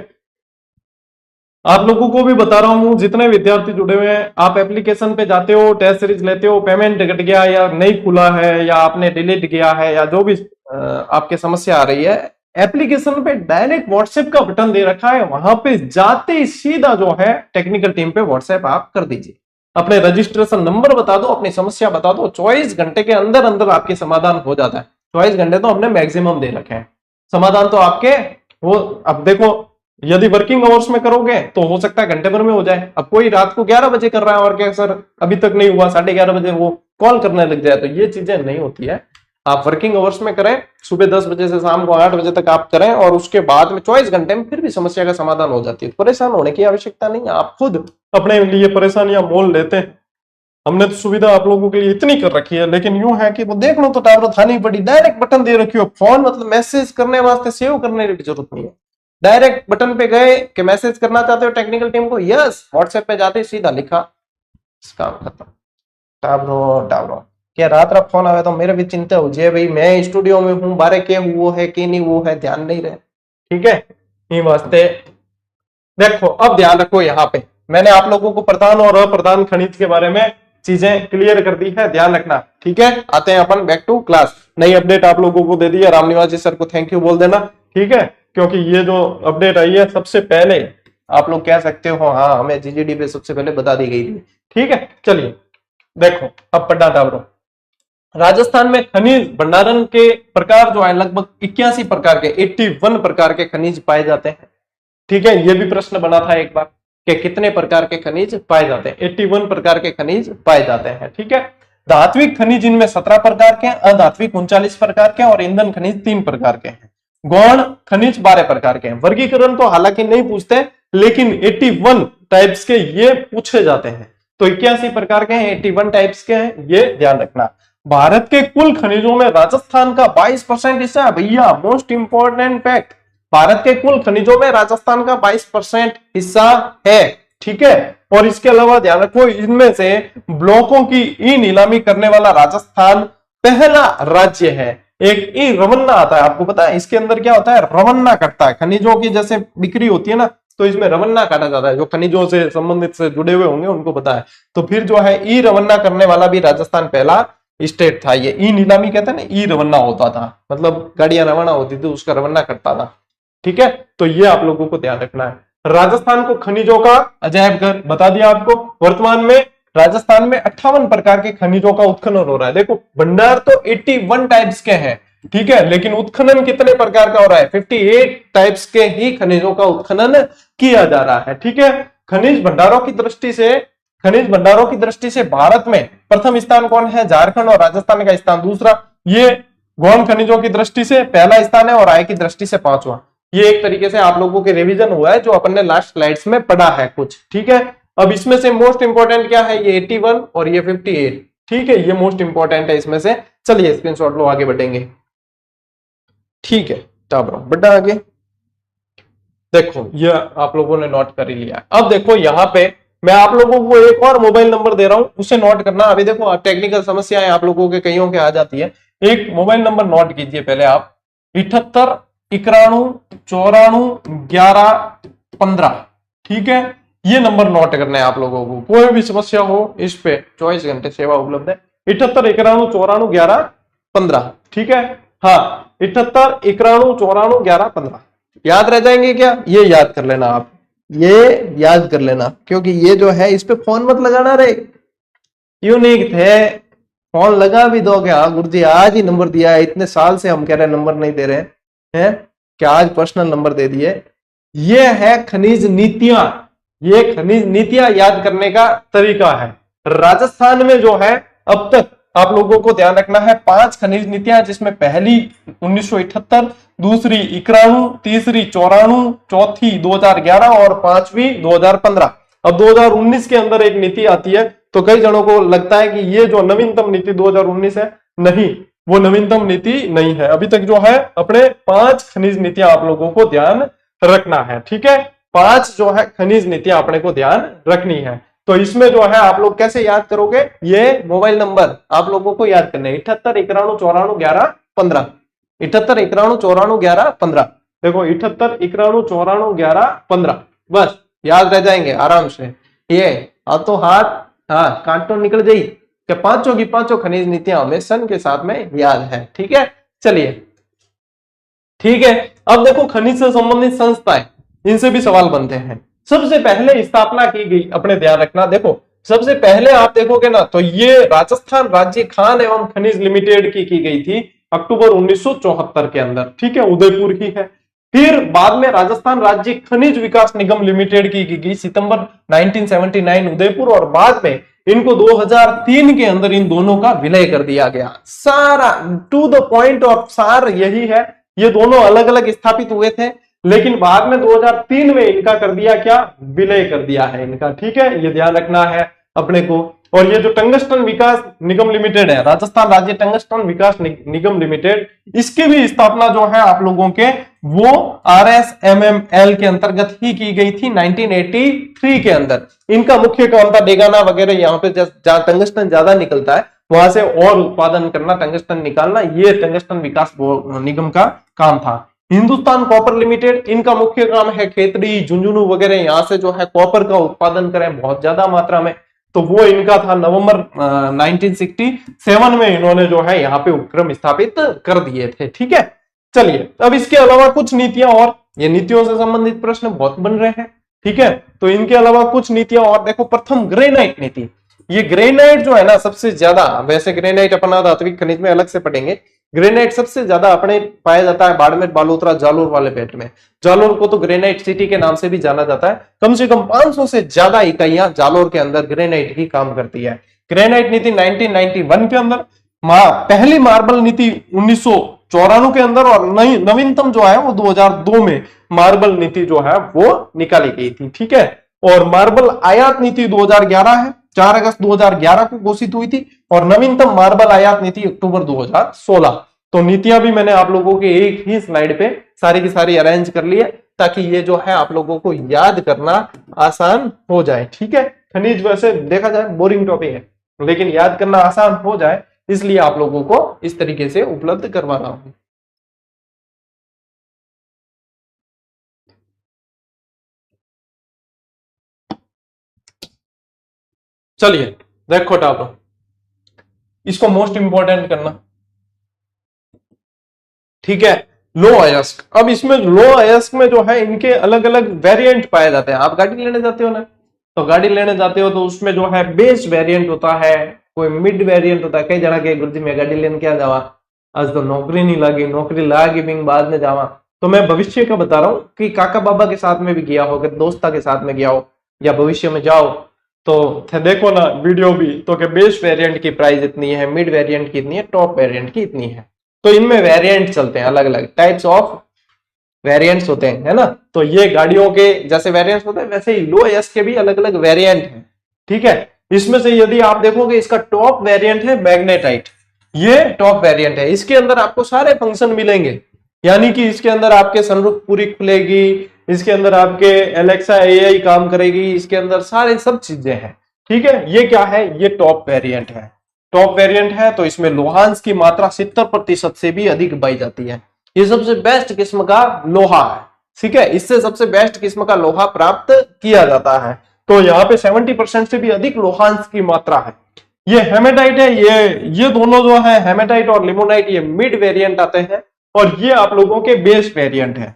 आप लोगों को भी बता रहा हूं, जितने विद्यार्थी जुड़े हुए हैं, आप एप्लीकेशन पे जाते हो, टेस्ट सीरीज लेते हो, पेमेंट कट गया या नहीं खुला है या आपने डिलीट किया है या जो भी आपके समस्या आ रही है, एप्लीकेशन पे डायरेक्ट व्हाट्सएप का बटन दे रखा है, वहां पे जाते ही सीधा जो है टेक्निकल टीम पे व्हाट्सएप आप कर दीजिए, अपने रजिस्ट्रेशन नंबर बता दो, अपनी समस्या बता दो, 24 घंटे के अंदर अंदर आपके समाधान हो जाता है। 24 घंटे तो हमने मैक्सिमम दे रखे हैं, समाधान तो आपके वो, अब देखो यदि वर्किंग आवर्स में करोगे तो हो सकता है घंटे भर में हो जाए। अब कोई रात को 11 बजे कर रहा है और क्या सर अभी तक नहीं हुआ, 11:30 बजे वो कॉल करने लग जाए, तो ये चीजें नहीं होती है। आप वर्किंग आवर्स में करें, सुबह 10 बजे से शाम को 8 बजे तक आप करें और उसके बाद में 24 घंटे में फिर भी समस्या का समाधान हो जाती है। परेशान होने की आवश्यकता नहीं है, आप खुद अपने लिए परेशानियां मोल लेते हैं। हमने तो सुविधा आप लोगों के लिए इतनी कर रखी है, लेकिन यूं है कि वो देख लो तो टावर उठानी पड़ी, डायरेक्ट बटन दे रखी हो, फोन मतलब मैसेज करने वास्ते सेव करने की जरूरत नहीं है, डायरेक्ट बटन पे गए कि मैसेज करना चाहते हो टेक्निकल टीम को, यस, व्हाट्सएप पे जाते सीधा लिखा, काम खत्म। टावरो टावरो क्या रात रात फोन आवे तो मेरे भी चिंता हो जाए भाई, मैं स्टूडियो में हूँ, बारे के वो है कि नहीं वो है, ध्यान नहीं रहे। ठीक है, ये वास्ते देखो अब ध्यान रखो, यहाँ पे मैंने आप लोगों को प्रधान और अप्रधान खनिज के बारे में चीजें क्लियर कर दी है, ध्यान रखना। ठीक है, आते हैं अपन बैक टू क्लास। नई अपडेट आप लोगों को दे दी है, रामनिवास सर को थैंक यू बोल देना। ठीक है, क्योंकि ये जो अपडेट आई है सबसे पहले आप लोग कह सकते हो हाँ हमें जीजीडी पे सबसे पहले बता दी गई थी। ठीक है, चलिए देखो अब पढ़ना टावरो। राजस्थान में खनिज भंडारण के प्रकार जो है लगभग 81 प्रकार के 81 प्रकार के खनिज पाए जाते हैं। ठीक है, ये भी प्रश्न बना था एक बार कि कितने प्रकार के खनिज पाए जाते हैं, 81 प्रकार के खनिज पाए जाते हैं। ठीक है, धात्विक खनिज इनमें 17 प्रकार के, अधात्विक 39 प्रकार के और ईंधन खनिज 3 प्रकार के हैं। गौण खनिज 12 प्रकार के हैं। वर्गीकरण तो हालांकि नहीं पूछते, लेकिन 81 टाइप्स के ये पूछे जाते हैं, तो 81 प्रकार के हैं, 81 टाइप्स के हैं, ये ध्यान रखना। भारत के कुल खनिजों में राजस्थान का 22% हिस्सा है भैया, मोस्ट इंपॉर्टेंट फैक्ट, भारत के कुल खनिजों में राजस्थान का 22% हिस्सा है। ठीक है, और इसके अलावा ध्यान रखो इनमें से ब्लॉकों की ई नीलामी करने वाला राजस्थान पहला राज्य है। एक ई रवन्ना आता है, आपको पता है इसके अंदर क्या होता है, रवन्ना कटता है, खनिजों की जैसे बिक्री होती है ना, तो इसमें रवन्ना काटा जाता है, जो खनिजों से संबंधित से जुड़े हुए होंगे उनको पता है। तो फिर जो है ई रवन्ना करने वाला भी राजस्थान पहला स्टेट था। ये ई नीलामी कहते हैं ना, ई रवन्ना होता था, मतलब गाड़ियां रवाना होती थी उसका रवन्ना कटता था। ठीक है, तो ये आप लोगों को ध्यान रखना है। राजस्थान को खनिजों का अजायब घर बता दिया आपको। वर्तमान में राजस्थान में 58 प्रकार के खनिजों का उत्खनन हो रहा है। देखो भंडार तो 81 टाइप्स के हैं, ठीक है, लेकिन उत्खनन कितने प्रकार का हो रहा है, 58 टाइप्स के ही खनिजों का उत्खनन किया जा रहा है। ठीक है, खनिज भंडारों की दृष्टि से भारत में प्रथम स्थान कौन है, झारखंड, और राजस्थान का स्थान दूसरा। ये गौण खनिजों की दृष्टि से पहला स्थान है और आय की दृष्टि से पांचवा। ये एक तरीके से आप लोगों के रिवीजन हुआ है जो अपन ने लास्ट स्लाइड्स में पढ़ा है कुछ। ठीक है, अब इसमें से मोस्ट इंपोर्टेंट क्या है, ये 81 और ये 58। ठीक है, ये मोस्ट इंपोर्टेंट है इसमें से। चलिए स्क्रीनशॉट लो, आगे बढ़ेंगे। ठीक है, टाबरो बढ़ा आगे। देखो ये आप लोगों ने नोट कर ही लिया। अब देखो यहाँ पे मैं आप लोगों को एक और मोबाइल नंबर दे रहा हूं, उसे नोट करना। अभी देखो टेक्निकल समस्याएं आप लोगों के कईयों के आ जाती है। एक मोबाइल नंबर नोट कीजिए पहले आप, 78 91 94 11 15। ठीक है, ये नंबर नोट करना है आप लोगों को। कोई भी समस्या हो इस पे 24 घंटे सेवा उपलब्ध है। 78 91 94 11 15। ठीक है, हाँ 78 91 94 11 15। याद रह जाएंगे क्या, ये याद कर लेना आप, ये याद कर लेना, क्योंकि ये जो है इस पे फोन मत लगाना रे। यूनिक थे, फोन लगा भी दोगे, हाँ गुरुजी आज ही नंबर दिया है, इतने साल से हम कह रहे हैं नंबर नहीं दे रहे हैं, क्या आज पर्सनल नंबर दे दिए। ये है खनिज नीतियां, ये खनिज नीतियां याद करने का तरीका है। राजस्थान में जो है अब तक आप लोगों को ध्यान रखना है 5 खनिज नीतियां, जिसमें पहली 1978, दूसरी 91, तीसरी 94, चौथी 2011 और पांचवी 2015। अब 2019 के अंदर एक नीति आती है, तो कई जनों को लगता है कि ये जो नवीनतम नीति 2019 है, नहीं, वो नवीनतम नीति नहीं है। अभी तक जो है अपने 5 खनिज नीतियां आप लोगों को ध्यान रखना है, ठीक है। 5 जो है खनिज नीतियां अपने को ध्यान रखनी है। तो इसमें जो है आप लोग कैसे याद करोगे, ये मोबाइल नंबर आप लोगों को याद करने 78 91 94 11 15, 78 91 94 11 15। देखो 78 91 94 11 15, बस याद रह जाएंगे आराम से। ये अब तो हाथ हाँ कांटो निकल जाई कि पांचों की पांचों खनिज नीतियां हमें सन के साथ में याद है, ठीक है। चलिए ठीक है, अब देखो खनिज से संबंधित संस्थाएं, इनसे भी सवाल बनते हैं। सबसे पहले स्थापना की गई, अपने ध्यान रखना, देखो सबसे पहले आप देखोगे ना तो ये राजस्थान राज्य खान एवं खनिज लिमिटेड की गई थी अक्टूबर 1974 के अंदर, ठीक है, उदयपुर की है। फिर बाद में राजस्थान राज्य खनिज विकास निगम लिमिटेड की गई सितंबर 1979 उदयपुर, और बाद में इनको 2003 के अंदर इन दोनों का विलय कर दिया गया। सारा टू द पॉइंट और सार यही है, ये दोनों अलग अलग स्थापित हुए थे, लेकिन बाद में 2003 में इनका कर दिया क्या, विलय कर दिया है इनका, ठीक है, ये ध्यान रखना है अपने को। और ये जो टंगस्टन विकास निगम लिमिटेड है, राजस्थान राज्य टंगस्टन विकास निगम लिमिटेड, इसकी भी स्थापना जो है आप लोगों के वो RSMML के अंतर्गत ही की गई थी 1983 के अंदर। इनका मुख्य काम था डेगाना वगैरह, यहाँ पे जहां टंगस्टन ज्यादा निकलता है वहां से और उत्पादन करना, टंगस्टन निकालना, ये टंगस्टन विकास निगम का काम था। हिंदुस्तान कॉपर लिमिटेड, इनका मुख्य काम है खेतड़ी झुंझुनू वगैरह, यहाँ से जो है कॉपर का उत्पादन करें बहुत ज्यादा मात्रा में, तो वो इनका था। नवंबर 1967 में इन्होंने जो है यहाँ पे उपक्रम स्थापित कर दिए थे, ठीक है। चलिए अब इसके अलावा कुछ नीतियां, और ये नीतियों से संबंधित प्रश्न बहुत बन रहे हैं, ठीक है। तो इनके अलावा कुछ नीतियां और देखो, प्रथम ग्रेनाइट नीति। ये ग्रेनाइट जो है ना सबसे ज्यादा, वैसे ग्रेनाइट अपना धात्विक खनिज में अलग से पढ़ेंगे, ग्रेनाइट सबसे ज्यादा अपने पाया जाता है बाड़मेर बालोतरा जालोर वाले बेल्ट में। जालोर को तो ग्रेनाइट सिटी के नाम से भी जाना जाता है। कम से कम 500 से ज्यादा इकाइयां जालोर के अंदर ग्रेनाइट ही काम करती है। ग्रेनाइट नीति 1991 के अंदर, पहली मार्बल नीति 1994 के अंदर, और नवीनतम जो है वो 2002 में मार्बल नीति जो है वो निकाली गई थी, ठीक है। और मार्बल आयात नीति 2011 है, 4 अगस्त 2011 को घोषित हुई थी, और नवीनतम मार्बल आयात नीति अक्टूबर 2016। तो नीतियां भी मैंने आप लोगों के एक ही स्लाइड पे सारी की सारी अरेंज कर ली है, ताकि ये जो है आप लोगों को याद करना आसान हो जाए, ठीक है। खनिज वैसे देखा जाए बोरिंग टॉपिक है, लेकिन याद करना आसान हो जाए, इसलिए आप लोगों को इस तरीके से उपलब्ध करवा रहा हूं। चलिए देखो टापो, इसको मोस्ट इंपॉर्टेंट करना, ठीक है। लो अयस्क, अब इसमें लो अयस्क में जो है इनके अलग अलग वेरिएंट पाए जाते हैं। आप गाड़ी लेने जाते हो ना, तो गाड़ी लेने जाते हो तो उसमें जो है बेस वेरिएंट होता है, कोई मिड वेरिएंट होता है। कई जना के गुरुजी में गाड़ी लेने क्या जावा, आज तो नौकरी नहीं लगी, नौकरी लागी भी बाद में जावा। तो मैं भविष्य का बता रहा हूँ कि काका बाबा के साथ में भी गया हो, दोस्ता के साथ में गया हो, या भविष्य में जाओ तो देखो ना वीडियो भी, तो कि बेस वेरिएंट की प्राइस इतनी है, मिड वेरिएंट की इतनी है, टॉप वेरिएंट की इतनी है। तो इनमें वेरिएंट चलते हैं, अलग अलग टाइप्स ऑफ वेरिएंट्स होते हैं, है ना। तो ये गाड़ियों के जैसे वेरिएंट्स होते हैं, वैसे ही लो एस के भी अलग अलग वेरिएंट हैं, ठीक है। इसमें से यदि आप देखोगे, इसका टॉप वेरिएंट है मैग्नेटाइट, ये टॉप वेरिएंट है। इसके अंदर आपको सारे फंक्शन मिलेंगे, यानी कि इसके अंदर आपके सनरूफ पूरी खुलेगी, इसके अंदर आपके एलेक्सा एआई काम करेगी, इसके अंदर सारे सब चीजें हैं, ठीक है। ये क्या है, ये टॉप वेरिएंट है। टॉप वेरिएंट है तो इसमें लोहांश की मात्रा 70% से भी अधिक पाई जाती है। ये सबसे बेस्ट किस्म का लोहा है, ठीक है, इससे सबसे बेस्ट किस्म का लोहा प्राप्त किया जाता है। तो यहाँ पे 70% से भी अधिक लोहांश की मात्रा है। ये हेमेटाइट है, ये दोनों जो है हेमेटाइट और लिमोनाइट, ये मिड वेरिएंट आते हैं, और ये आप लोगों के बेस वेरिएंट है।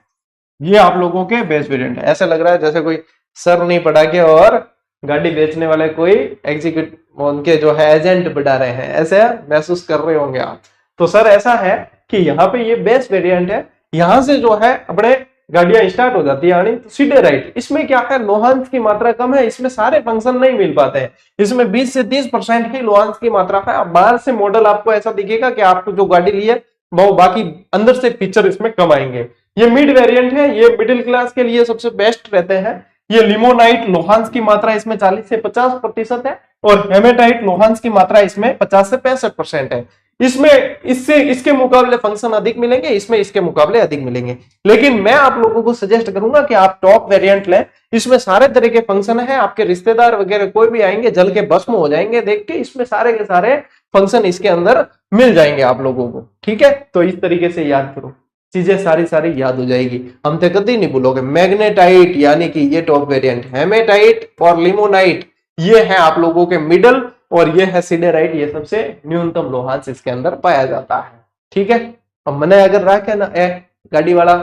ये आप लोगों के बेस वेरिएंट है। ऐसा लग रहा है जैसे कोई सर नहीं पढ़ा के और गाड़ी बेचने वाले कोई एग्जीक्यूटिव उनके जो है एजेंट बढ़ा रहे हैं, ऐसे महसूस कर रहे होंगे आप। तो सर ऐसा है कि यहाँ पे ये बेस वेरिएंट है, यहां से जो है अपने गाड़ियां स्टार्ट हो जाती है यानी सीधे राइट। इसमें क्या है, लोहांश की मात्रा कम है, इसमें सारे फंक्शन नहीं मिल पाते हैं। इसमें 20 से 30% ही लोहांश की मात्रा है। बाहर से मॉडल आपको ऐसा दिखेगा कि आपको जो गाड़ी ली है वो बाकी अंदर से फीचर इसमें कम आएंगे। ये मिड वेरिएंट है, ये मिडिल क्लास के लिए सबसे बेस्ट रहते हैं। ये लिमोनाइट लोहांश की मात्रा इसमें 40 से 50% है, और हेमेटाइट लोहांश की मात्रा इसमें 50 से 65% है। इसमें इससे इसके मुकाबले फंक्शन अधिक मिलेंगे, इसमें इसके मुकाबले अधिक मिलेंगे। लेकिन मैं आप लोगों को सजेस्ट करूंगा कि आप टॉप वेरिएंट लें, इसमें सारे तरह के फंक्शन है, आपके रिश्तेदार वगैरह कोई भी आएंगे जल के भस्म हो जाएंगे देख के, इसमें सारे के सारे फंक्शन इसके अंदर मिल जाएंगे आप लोगों को। ठीक है, तो इस तरीके से याद करो, चीजें सारी सारी याद हो जाएगी, हम तो कभी नहीं भूलोगे। मैग्नेटाइट यानी कि ये टॉप वेरिएंट, हेमेटाइट और लिमोनाइट ये है आप लोगों के मिडल, और ये है सिडेराइट, ये सबसे न्यूनतम लोहांश इसके अंदर पाया जाता है। ठीक है, अब मैंने अगर रखे ना गाड़ी वाला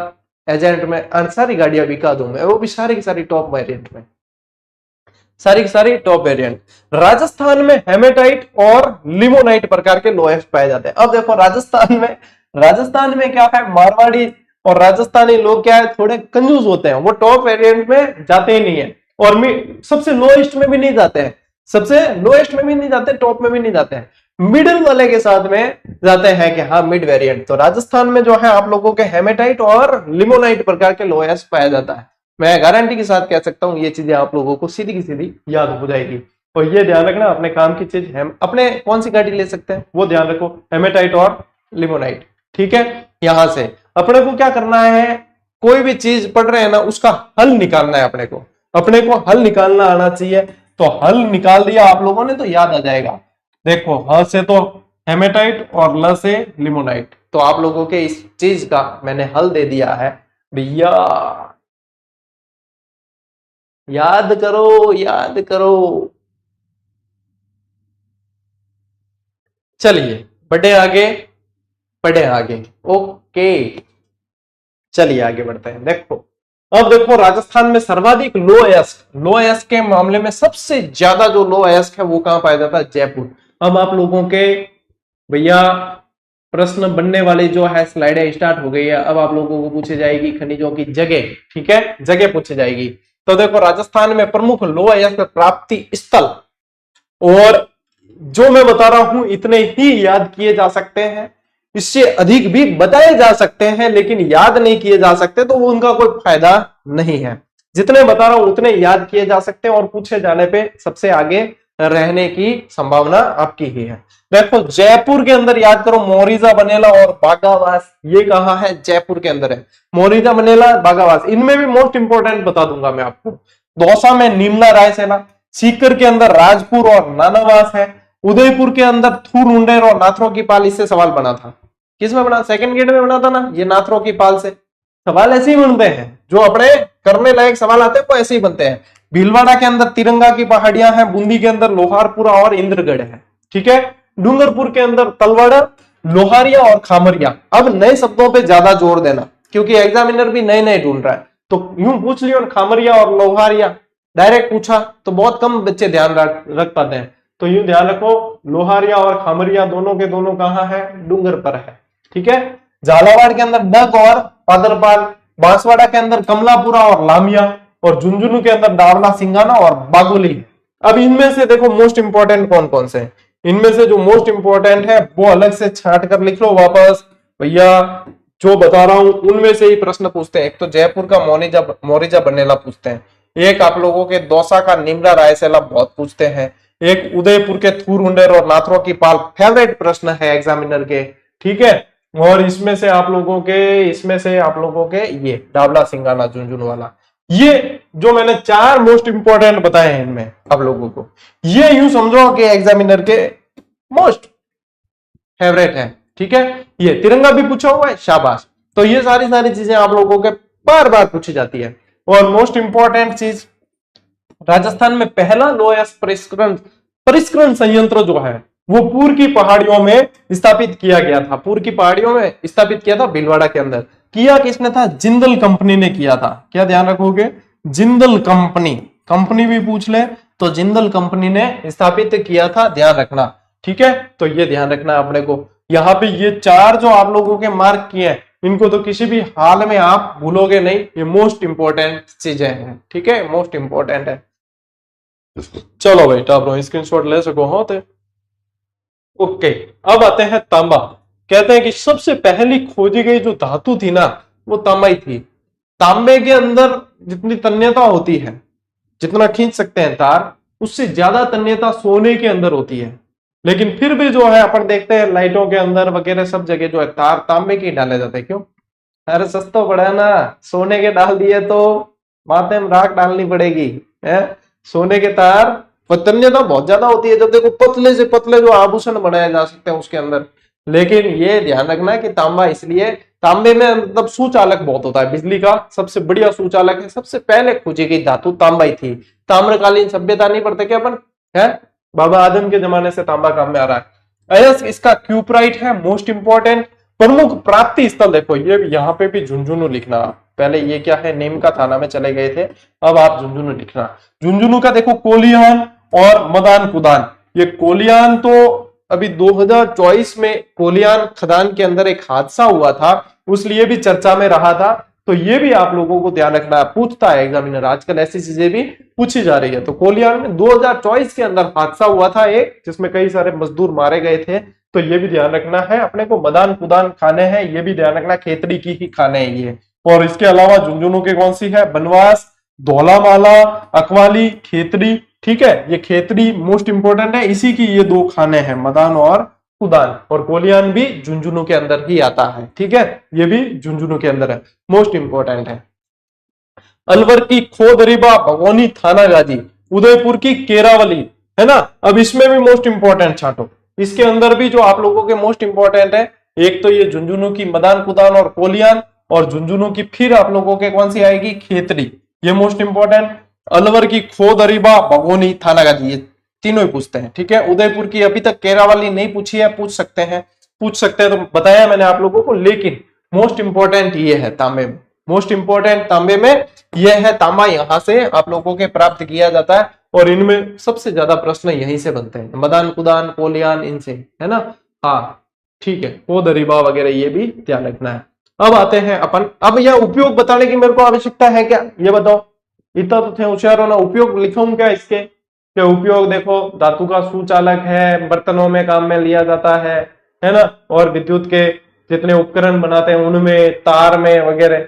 एजेंट में सारी गाड़ियां बिका दूं मैं, वो भी सारी की सारी टॉप वेरिएंट में, सारी की सारी टॉप वेरिएंट। राजस्थान में हेमेटाइट और लिमोनाइट प्रकार के लोहेस्ट पाए जाते हैं। अब देखो राजस्थान में क्या है, मारवाड़ी और राजस्थानी लोग क्या है, थोड़े कंजूस होते हैं, वो टॉप वेरिएंट में जाते ही नहीं है, और सबसे लोएस्ट में भी नहीं जाते हैं, सबसे लोएस्ट में भी नहीं जाते, टॉप में भी नहीं जाते हैं, मिडिल वाले के साथ में जाते हैं कि हाँ मिड वेरिएंट। तो राजस्थान में जो है आप लोगों के हेमेटाइट और लिमोनाइट प्रकार के लोहेस्ट पाया जाता है। मैं गारंटी के साथ कह सकता हूं ये चीजें आप लोगों को सीधी की सीधी याद हो जाएगी। और ये ध्यान रखना, अपने काम की चीज है, अपने कौन सी गाड़ी ले सकते हैं वो ध्यान रखो, हेमेटाइट और लिमोनाइट। ठीक है, यहां से अपने को क्या करना है, कोई भी चीज पढ़ रहे हैं ना उसका हल निकालना है, अपने को हल निकालना आना चाहिए। तो हल निकाल दिया आप लोगों ने तो याद आ जाएगा। देखो ह से तो हेमेटाइट और ल से लिमोनाइट, तो आप लोगों के इस चीज का मैंने हल दे दिया है भैया, याद करो याद करो। चलिए बढ़े आगे, बढ़े आगे, ओके चलिए आगे बढ़ते हैं। देखो अब देखो राजस्थान में सर्वाधिक लोएस्ट के मामले में सबसे ज्यादा जो लोएस्ट है वो कहां पाया जाता है, जयपुर। अब आप लोगों के भैया प्रश्न बनने वाली जो है स्लाइडें स्टार्ट हो गई है। अब आप लोगों को पूछी जाएगी खनिजों की जगह, ठीक है, जगह पूछी जाएगी। तो देखो राजस्थान में प्रमुख लोएस्ट प्राप्ति स्थल, और जो मैं बता रहा हूं इतने ही याद किए जा सकते हैं, इससे अधिक भी बताए जा सकते हैं लेकिन याद नहीं किए जा सकते, तो उनका कोई फायदा नहीं है। जितने बता रहा हूं उतने याद किए जा सकते हैं और पूछे जाने पे सबसे आगे रहने की संभावना आपकी ही है। देखो जयपुर के अंदर याद करो, मोरिजा बनेला और बागावास, ये कहां है, जयपुर के अंदर है, मोरिजा बनेला बागावास। इनमें भी मोस्ट इंपोर्टेंट बता दूंगा मैं आपको, दौसा में निमला रायसेना, सीकर के अंदर राजपुर और नानावास है, उदयपुर के अंदर थूर उंडेर और नाथरों की पाल। इससे सवाल बना था, किसमें बना, सेकंड गेट में बना था ना, ये नाथरों की पाल से सवाल ऐसे ही बनते हैं, जो अपने करने लायक सवाल आते हैं वो ऐसे ही बनते हैं। भीलवाड़ा के अंदर तिरंगा की पहाड़ियां हैं, बूंदी के अंदर लोहारपुरा और इंद्रगढ़ है, ठीक है, डूंगरपुर के अंदर तलवाड़ा, लोहारिया और खामरिया। अब नए शब्दों पे ज्यादा जोर देना क्योंकि एग्जामिनर भी नए नए ढूंढ रहा है, तो यूं पूछ लियो खामरिया और लोहारिया डायरेक्ट पूछा तो बहुत कम बच्चे ध्यान रख पाते हैं, तो यूं ध्यान रखो लोहारिया और खामरिया दोनों के दोनों कहां है, डूंगर पर है, ठीक है। झालावाड़ के अंदर डग और पादरपाल, बांसवाड़ा के अंदर कमलापुरा और लामिया, और झुंझुनू के अंदर डावला सिंगाना और बागोली। अब इनमें से देखो मोस्ट इंपोर्टेंट कौन कौन से, इनमें से जो मोस्ट इंपोर्टेंट है वो अलग से छांट कर लिख लो वापस भैया, जो बता रहा हूं उनमें से ही प्रश्न पूछते हैं। एक तो जयपुर का मोरिजा बनेला पूछते हैं, एक आप लोगों के दौसा का निमरा रायसेला बहुत पूछते हैं, एक उदयपुर के थूर उंडेर और नाथरों की पाल फेवरेट प्रश्न है एग्जामिनर के, ठीक है। और इसमें से आप लोगों के ये डावला सिंगाना झुंझुनू वाला, ये जो मैंने चार मोस्ट इंपोर्टेंट बताए हैं इनमें आप लोगों को, ये यूं समझो कि एग्जामिनर के मोस्ट फेवरेट है, ठीक है। ये तिरंगा भी पूछा हुआ है, शाबाश। तो ये सारी चीजें आप लोगों के बार बार पूछी जाती है। और मोस्ट इंपोर्टेंट चीज, राजस्थान में पहला लोएस्ट परिष्करण संयंत्र जो है वो पूर की पहाड़ियों में स्थापित किया गया था, पूर की पहाड़ियों में स्थापित किया था भीलवाड़ा के अंदर। किया किसने था, जिंदल कंपनी ने किया था। क्या ध्यान रखोगे, जिंदल कंपनी भी पूछ ले तो जिंदल कंपनी ने स्थापित किया था, ध्यान रखना, ठीक है। तो ये ध्यान रखना अपने को, यहाँ पे ये चार जो आप लोगों के मार्क किए हैं इनको तो किसी भी हाल में आप भूलोगे नहीं, ये मोस्ट इंपोर्टेंट चीजें हैं, ठीक है, मोस्ट इंपोर्टेंट है। चलो भाई टापरो स्क्रीनशॉट ले सको हो तो ओके। अब आते हैं तांबा। कहते हैं कि सबसे पहली खोजी गई जो धातु थी ना वो तांबा ही थी। तांबे के अंदर जितनी तन्यता होती है, जितना खींच सकते हैं तार, उससे ज्यादा तन्यता सोने के अंदर होती है। लेकिन फिर भी जो है अपन देखते हैं लाइटों के अंदर वगैरह सब जगह जो है तार तांबे के ही डाले जाते हैं। क्यों? अरे सस्ता पड़ा है ना, सोने के डाल दिए तो माथे में राख डालनी पड़ेगी है। सोने के तार तन्यता बहुत ज्यादा होती है, जब देखो पतले से पतले जो आभूषण बनाए जा सकते हैं उसके अंदर। लेकिन ये ध्यान रखना कि तांबा, इसलिए तांबे में मतलब सुचालक बहुत होता है, बिजली का सबसे बढ़िया सुचालक है। सबसे पहले खोजी गई धातु तांबा ही थी। ताम्रकालीन सभ्यता नहीं पढ़ते क्या अपन है, बाबा आदम के जमाने से तांबा काम में आ रहा है। अयस्क इसका क्यूपराइट है, मोस्ट इंपॉर्टेंट। प्रमुख प्राप्ति स्थल देखो, ये यहाँ पे भी झुंझुनू लिखना। पहले ये क्या है, नेम का थाना में चले गए थे, अब आप झुंझुनू लिखना। झुंझुनू का देखो कोलियान और मदान कुदान। ये कोलियान तो अभी 2024 में कोलियान खदान के अंदर एक हादसा हुआ था, उसलिए भी चर्चा में रहा था। तो ये भी आप लोगों को ध्यान रखना है, पूछता है एग्जामिनर, आजकल ऐसी चीजें भी पूछी जा रही है। तो कोलियान में 2024 के अंदर हादसा हुआ था एक, जिसमें कई सारे मजदूर मारे गए थे। तो ये भी ध्यान रखना है अपने को। मदान कुदान खाने हैं, ये भी ध्यान रखना, खेतड़ी की ही खाने हैं ये। और इसके अलावा झुंझुनू के कौन सी है, बनवास, धौलामाला, अकवाली, खेतड़ी। ठीक है, ये खेतड़ी मोस्ट इंपोर्टेंट है, इसी की ये दो खाने हैं, मदान और कुदान। और कोलियान भी झुंझुनू के अंदर ही आता है। ठीक है, ये भी झुंझुनू के अंदर है, मोस्ट इंपोर्टेंट है। अलवर की खोदरीबा, भगोनी, थानागाजी, उदयपुर की केरावली, है ना। अब इसमें भी मोस्ट इंपोर्टेंट छांटो। इसके अंदर भी जो आप लोगों के मोस्ट इंपोर्टेंट है, एक तो ये झुंझुनू की मदान कुदान और कोलियान, और झुंझुनू की फिर आप लोगों के कौन सी आएगी, खेतड़ी, ये मोस्ट इंपोर्टेंट। अलवर की खोदरीबा, भगोनी, थानागाजी, ये तीनों ही पूछते हैं। ठीक है, उदयपुर की अभी तक केरावली नहीं पूछी है, पूछ सकते हैं तो बताया मैंने आप लोगों को। लेकिन मोस्ट इंपोर्टेंट ये है तांबे में, मोस्ट इंपोर्टेंट तांबे में यह है। तांबा यहां से आप लोगों के प्राप्त किया जाता है, और इनमें सबसे ज्यादा प्रश्न यहीं से बनते हैं, मदान कुदान कोलियान, इनसे, है ना। हाँ ठीक है, कोदरीबा वगैरह ये भी ध्यान रखना है। अब आते हैं अपन, अब यह उपयोग बताने की मेरे को आवश्यकता है क्या, ये बताओ। इतना तो थे होशियार होना, उपयोग लिखूं क्या इसके, क्या उपयोग देखो, धातु का सुचालक है, बर्तनों में काम में लिया जाता है ना। और विद्युत के जितने उपकरण बनाते हैं उनमें, तार में वगैरह,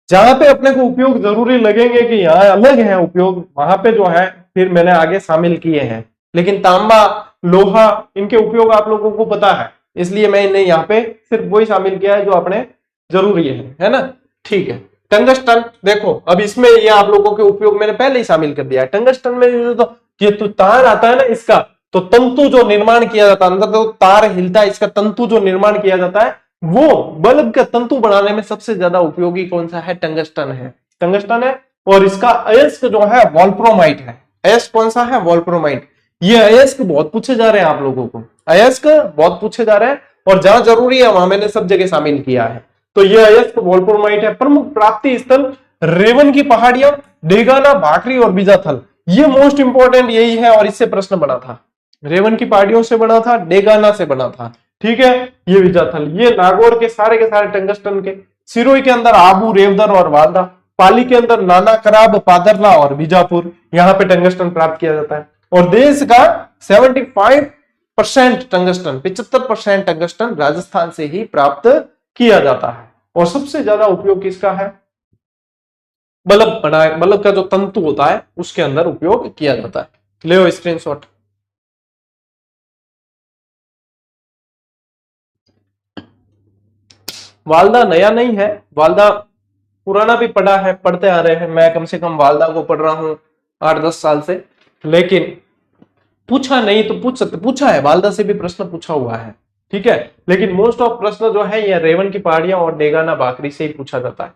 जहां पे अपने को उपयोग जरूरी लगेंगे कि यहाँ अलग है उपयोग, वहां पे जो है फिर मैंने आगे शामिल किए हैं। लेकिन तांबा, लोहा, इनके उपयोग आप लोगों को पता है, इसलिए मैं इन्हें यहाँ पे सिर्फ वही शामिल किया है जो अपने जरूरी है ना। ठीक है, टंगस्टन देखो, अब इसमें ये आप लोगों के उपयोग मैंने पहले ही शामिल कर दिया है। टंगस्टन में तो ये तो तार आता है ना इसका, तो तंतु जो निर्माण किया जाता है, अंदर तो तार हिलता है, इसका तंतु जो निर्माण किया जाता है, वो बल्ब का तंतु बनाने में सबसे ज्यादा उपयोगी कौन सा है, टंगस्टन है, टंगस्टन है। और इसका अयस्क जो है वॉल्फ्रोमाइट है। अयस्क कौन सा है, वॉल्फ्रोमाइट। ये अयस्क बहुत पूछे जा रहे हैं आप लोगों को, अयस्क बहुत पूछे जा रहे हैं, और जहां जरूरी है वहां मैंने सब जगह शामिल किया है। तो ये अयस्क वॉल्फ्रोमाइट है। प्रमुख प्राप्ति स्थल रेवन की पहाड़ियां, डेगाना, भाकरी और बीजाथल, ये मोस्ट इंपोर्टेंट यही है, और इससे प्रश्न बना था। रेवन की पहाड़ियों से बना था, डेगाना से बना था। ठीक है, ये बीजाथल, ये नागौर के सारे टंगस्टन के। सिरोही के अंदर आबू, रेवदर और वालदा। पाली के अंदर नाना, कराब, पादरला और बीजापुर, यहाँ पे टंगस्टन प्राप्त किया जाता है। और देश का 75% टंगस्टन, 75% टंगस्टन राजस्थान से ही प्राप्त किया जाता है। और सबसे ज्यादा उपयोग किसका है, बल्ब बनाए, बल्ब का जो तंतु होता है उसके अंदर उपयोग किया जाता है। ले स्क्रीनशॉट। वालदा नया नहीं है, वालदा पुराना भी पढ़ा है, पढ़ते आ रहे हैं। मैं कम से कम वालदा को पढ़ रहा हूं 8-10 साल से। लेकिन पूछा नहीं तो पूछ सकते, पूछा है, वालदा से भी प्रश्न पूछा हुआ है। ठीक है, लेकिन मोस्ट ऑफ प्रश्न जो है ये रेवन की पहाड़ियां और डेगाना भाकरी से ही पूछा जाता है।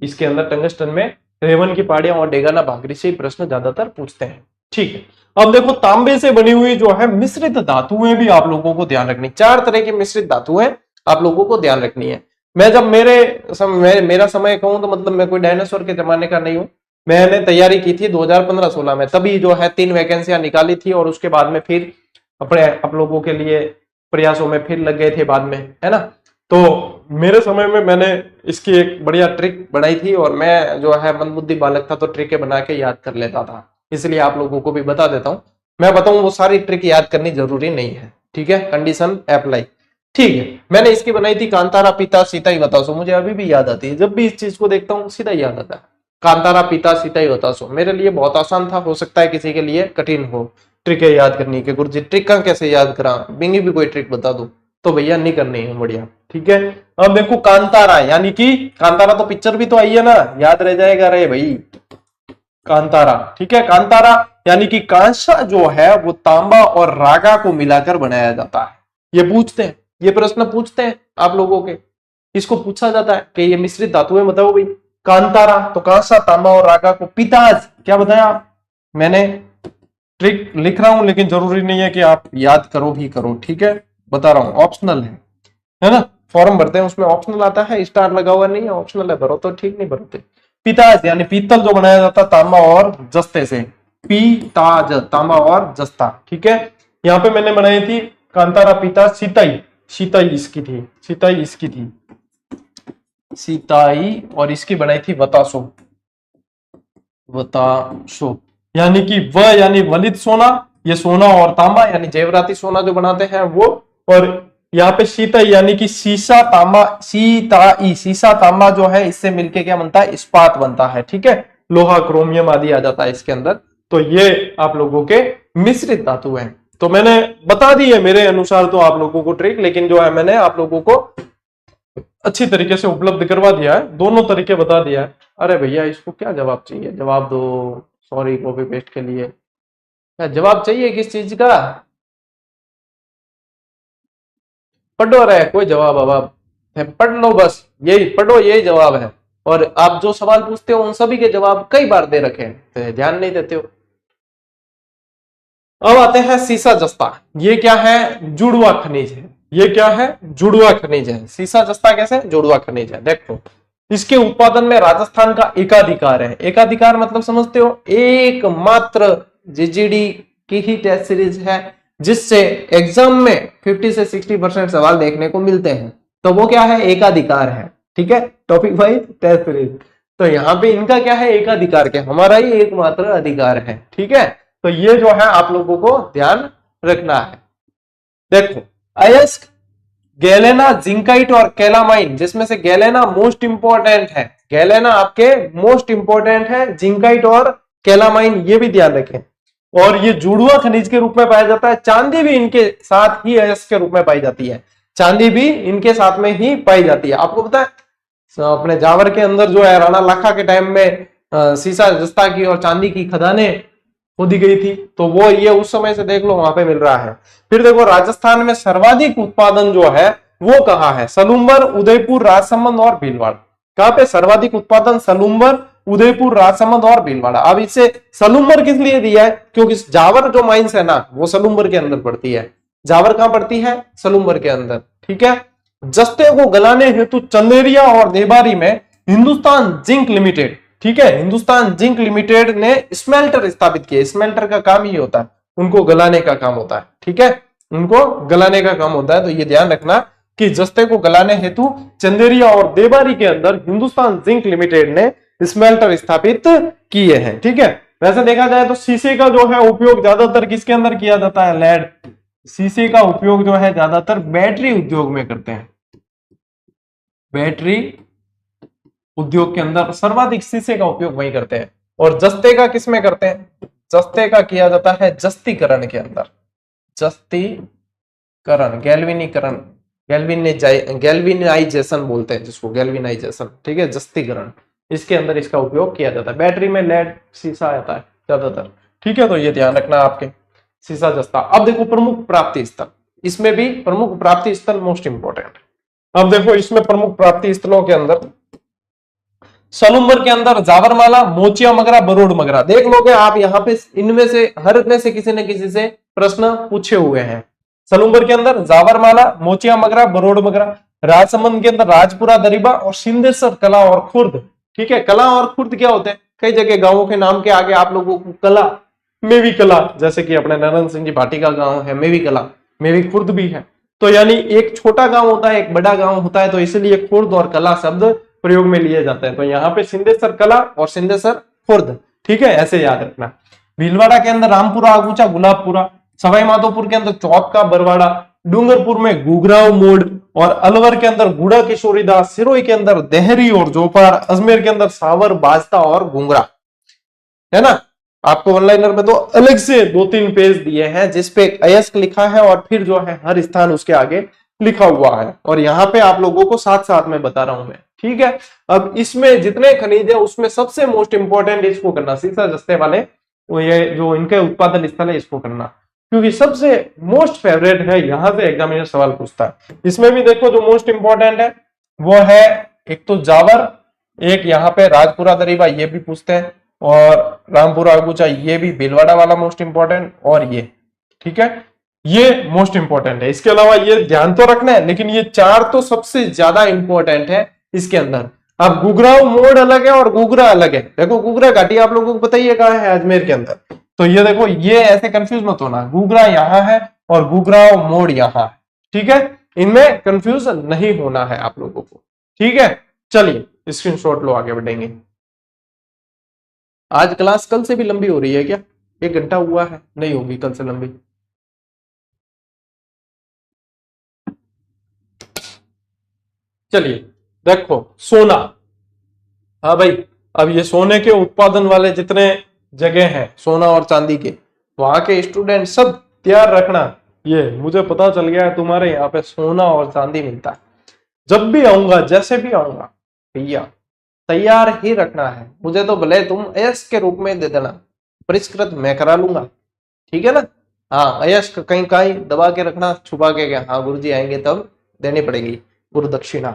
इसके अंदर टंगस्टन में रेवन की पहाड़ियां और डेगाना भाकरी से ही प्रश्न ज्यादातर पूछते हैं। ठीक है, अब देखो तांबे से बनी हुई जो है मिश्रित धातुएं भी आप लोगों को ध्यान रखनी। 4 तरह की मिश्रित धातुएं आप लोगों को ध्यान रखनी है। मैं जब मेरा समय कहूं तो मतलब मैं कोई डायनासोर के जमाने का नहीं हूं। मैंने तैयारी की थी 2015-16 में, तभी जो है 3 वैकेंसियां निकाली थी, और उसके बाद में फिर अपने आप लोगों के लिए प्रयासों में फिर लग गए थे बाद में, है ना। तो मेरे समय में मैंने इसकी एक बढ़िया ट्रिक बनाई थी, और मैं जो है मंदबुद्धि बालक था तो ट्रिकें बना के याद कर लेता था, इसलिए आप लोगों को भी बता देता हूँ। मैं बताऊं वो सारी ट्रिक याद करनी जरूरी नहीं है। ठीक है, कंडीशन अप्लाई। ठीक है, मैंने इसकी बनाई थी कांतारा पिता सीता ही बतासो, मुझे अभी भी याद आती है, जब भी इस चीज को देखता हूँ सीधा याद आता है। कांतारा पिता सीता ही बतासो मेरे लिए बहुत आसान था, हो सकता है किसी के लिए कठिन हो। ट्रिक है याद करनी के गुरुजी ट्रिक कैसे याद करा, बिंगी भी कोई ट्रिक बता दो, तो भैया नहीं करनी है, बढ़िया ठीक है। अब देखो कांतारा, यानी कि कांतारा तो पिक्चर भी तो आई है ना, याद रह जाएगा रे भाई कांतारा, ठीक है। कांतारा यानी कि कांसा जो है वो तांबा और रागा को मिलाकर बनाया जाता है। ये पूछते हैं, ये प्रश्न पूछते हैं आप लोगों के, इसको पूछा जाता है कि ये मिश्रित धातु है, बताओ भाई। कांतारा तो कांसा तांबा और रागा को पिताज, क्या बताया मैंने, ट्रिक लिख रहा हूं लेकिन जरूरी नहीं है कि आप याद करो भी करो, ठीक है, बता रहा हूं, ऑप्शनल है ना। फॉर्म भरते हैं उसमें ऑप्शनल आता है, स्टार लगा हुआ नहीं है, ऑप्शनल है, भरो तो ठीक, नहीं भरो तो। पिताज यानी पीतल जो बनाया जाता तांबा और जस्ते से, पीताज तांबा और जस्ता, ठीक है। यहाँ पे मैंने बनाई थी कांतारा पिताज सीताई, सीताई इसकी थी, सीताई इसकी थी, सीताई, और इसकी बनाई थी वतासो, वतासो यानी कि व यानी वलित सोना, ये सोना और तांबा यानी जेवराती सोना जो बनाते हैं वो, और यहाँ पे सीताई यानी कि सीसा तांबा, सीताई सीसा तांबा जो है इससे मिलके क्या बनता है, इस्पात बनता है, ठीक है, लोहा क्रोमियम आदि आ जाता है इसके अंदर। तो ये आप लोगों के मिश्रित धातु हैं। तो मैंने बता दी है मेरे अनुसार तो आप लोगों को ट्रिक, लेकिन जो है मैंने आप लोगों को अच्छी तरीके से उपलब्ध करवा दिया है, दोनों तरीके बता दिया है। अरे भैया इसको क्या जवाब चाहिए, जवाब दो, सॉरी कॉपी पेस्ट के लिए, क्या जवाब चाहिए किस चीज का, पढ़ो रहे कोई जवाब, अब पढ़ लो बस, यही पढ़ो, यही जवाब है। और आप जो सवाल पूछते हो उन सभी के जवाब कई बार दे रखे हैं, तो ध्यान नहीं देते हो। अब आते हैं सीसा जस्ता, ये क्या है, जुड़वा खनिज है, ये क्या है, जुड़वा खनिज है। सीसा जस्ता कैसे, जुड़वा खनिज है। देखो इसके उत्पादन में राजस्थान का एकाधिकार है, एकाधिकार मतलब समझते हो, एकमात्र जीजीडी की ही टेस्ट सीरीज है जिससे एग्जाम में 50 से 60% सवाल देखने को मिलते हैं, तो वो क्या है, एकाधिकार है, ठीक है, टॉपिक वाइज टेस्ट सीरीज। तो यहाँ पे इनका क्या है, एकाधिकार के, हमारा ही एकमात्र अधिकार है, ठीक है। तो ये जो है आप लोगों को ध्यान रखना है। देखो अयस्क, गैलेना, जिंकाइट और कैलामाइन, जिसमें से गैलेना मोस्ट इंपॉर्टेंट है, गैलेना आपके मोस्ट इंपॉर्टेंट है, जिंकाइट और कैलामाइन ये भी ध्यान रखें। और ये जुड़वा खनिज के रूप में पाया जाता है। चांदी भी इनके साथ ही अयस्क के रूप में पाई जाती है, चांदी भी इनके साथ में ही पाई जाती है। आपको पता है अपने जावर के अंदर जो है राणा लाखा के टाइम में सीसा जस्ता की और चांदी की खदानें खोदी गई थी, तो वो ये उस समय से देख लो वहां पे मिल रहा है। फिर देखो राजस्थान में सर्वाधिक उत्पादन जो है वो कहाँ है, सलूम्बर, उदयपुर, राजसमंद और भीलवाड़ा। कहाँ पे सर्वाधिक उत्पादन, सलूम्बर, उदयपुर, राजसमंद और भीलवाड़ा। अब इससे सलूम्बर किस लिए दिया है, क्योंकि जावर जो माइंस है ना वो सलूम्बर के अंदर पड़ती है, जावर कहां पड़ती है, सलूम्बर के अंदर, ठीक है। जस्ते को गलाने हेतु चंदेरिया और देबारी में हिंदुस्तान जिंक लिमिटेड, ठीक है, हिंदुस्तान जिंक लिमिटेड ने स्मेल्टर स्थापित किया। स्मेल्टर का काम ही होता है, उनको गलाने का काम होता है, ठीक है, उनको गलाने का काम होता है। तो ये ध्यान रखना कि जस्ते को गलाने हेतु चंदेरिया और देबारी के अंदर हिंदुस्तान जिंक लिमिटेड ने स्मेल्टर स्थापित किए हैं, ठीक है। वैसे देखा जाए तो शीशे का जो है उपयोग ज्यादातर किसके अंदर किया जाता है, लेड, शीशे का उपयोग जो है ज्यादातर बैटरी उद्योग में करते हैं, बैटरी उद्योग के अंदर सर्वाधिक शीशे का उपयोग वही करते हैं। और जस्ते का किसमें करते हैं, जस्ते का किया जाता है जस्तीकरण के अंदर, जस्तीकरण, गैल्वेनीकरण, गैल्वेनाइजेशन बोलते हैं जिसको, गैल्वेनाइजेशन, ठीक है, जस्तीकरण, इसके अंदर इसका उपयोग किया जाता है। बैटरी में लेड शीशा आता है ज्यादातर, ठीक है। तो ये ध्यान रखना आपके, शीशा जस्ता। अब देखो प्रमुख प्राप्ति स्थल, इसमें भी प्रमुख प्राप्ति स्थल मोस्ट इंपोर्टेंट। अब देखो इसमें प्रमुख प्राप्ति स्थलों के अंदर सलूम्बर के अंदर जावरमाला, मोचिया मगरा, बरोड मगरा। देख लोगे आप यहाँ पे, इनमें से हर में से किसी न किसी से प्रश्न पूछे हुए हैं। सलूम्बर के अंदर जावरमाला, मोचिया मगरा, बरोड मगरा। राजसमंद के अंदर राजपुरा, दरिबा और सिंधेश्वर, कला और खुर्द, ठीक है। कला और खुर्द क्या होते हैं, कई जगह गांवों के नाम के आगे आप लोगों को कला, मेवी कला, जैसे कि अपने नरेंद्र सिंह जी भाटी का गांव है मेवी कला, मेवी खुर्द भी है। तो यानी एक छोटा गांव होता है, एक बड़ा गांव होता है, तो इसलिए खुर्द और कला शब्द प्रयोग में लिए जाते हैं। तो यहाँ पे सिंधेश्वर कला और सिंधेश्वर खुर्द, ठीक है, ऐसे याद रखना। भीलवाड़ा के अंदर रामपुरा, आगूचा, गुलाबपुरा। सवाई माधोपुर के अंदर चौथ का बरवाड़ा, डूंगरपुर में गुगराव मोड़, और अलवर के अंदर गुड़ा किशोरीदास, सिरोही के अंदर देहरी और जोपार, अजमेर के अंदर सावर, बाजता और घुंगरा, है ना। आपको ऑनलाइनर में तो अलग से 2-3 पेज दिए हैं जिसपे अयस्क लिखा है और फिर जो है हर स्थान उसके आगे लिखा हुआ है, और यहाँ पे आप लोगों को साथ साथ में बता रहा हूं मैं, ठीक है। अब इसमें जितने खनिज है उसमें सबसे मोस्ट इंपॉर्टेंट इसको करना, सीसा जस्ते वाले, वो ये जो इनके उत्पादन स्थल है इसको करना, क्योंकि सबसे मोस्ट फेवरेट है, यहां से एग्जामिनर सवाल पूछता है। इसमें भी देखो जो मोस्ट इंपॉर्टेंट है वो है एक तो जावर, एक यहाँ पे राजपुरा दरीबा ये भी पूछते हैं, और रामपुरा अगुचा ये भी, भीलवाड़ा वाला मोस्ट इंपॉर्टेंट, और ये, ठीक है, ये मोस्ट इंपॉर्टेंट है। इसके अलावा ये ध्यान तो रखना है, लेकिन ये 4 तो सबसे ज्यादा इंपॉर्टेंट है इसके अंदर। अब गुगराव मोड़ अलग है और गुगरा अलग है। देखो गुगरा घाटी आप लोगों को पता ही है कहाँ है, अजमेर के अंदर। तो ये देखो, ये ऐसे कंफ्यूज मत होना, गुगरा यहाँ है और गुगराव मोड़ यहाँ है, ठीक है। इनमें कंफ्यूज नहीं होना है आप लोगों को, ठीक है। चलिए स्क्रीनशॉट लो, आगे बढ़ेंगे। आज क्लास कल से भी लंबी हो रही है क्या? 1 घंटा हुआ है, नहीं होगी कल से लंबी। चलिए देखो, सोना, हाँ भाई, अब ये सोने के उत्पादन वाले जितने जगह हैं सोना और चांदी के, वहां के स्टूडेंट सब तैयार रखना। ये मुझे पता चल गया है तुम्हारे यहाँ पे सोना और चांदी मिलता है। जब भी आऊंगा, जैसे भी आऊंगा भैया, तैयार ही रखना है। मुझे तो भले तुम अयस्क के रूप में दे देना, परिष्कृत मैं करा लूंगा, ठीक है ना। हाँ, अयस्क कहीं कहीं दबा के रखना, छुपा के, हाँ गुरुजी आएंगे तब देनी पड़ेगी गुरु दक्षिणा।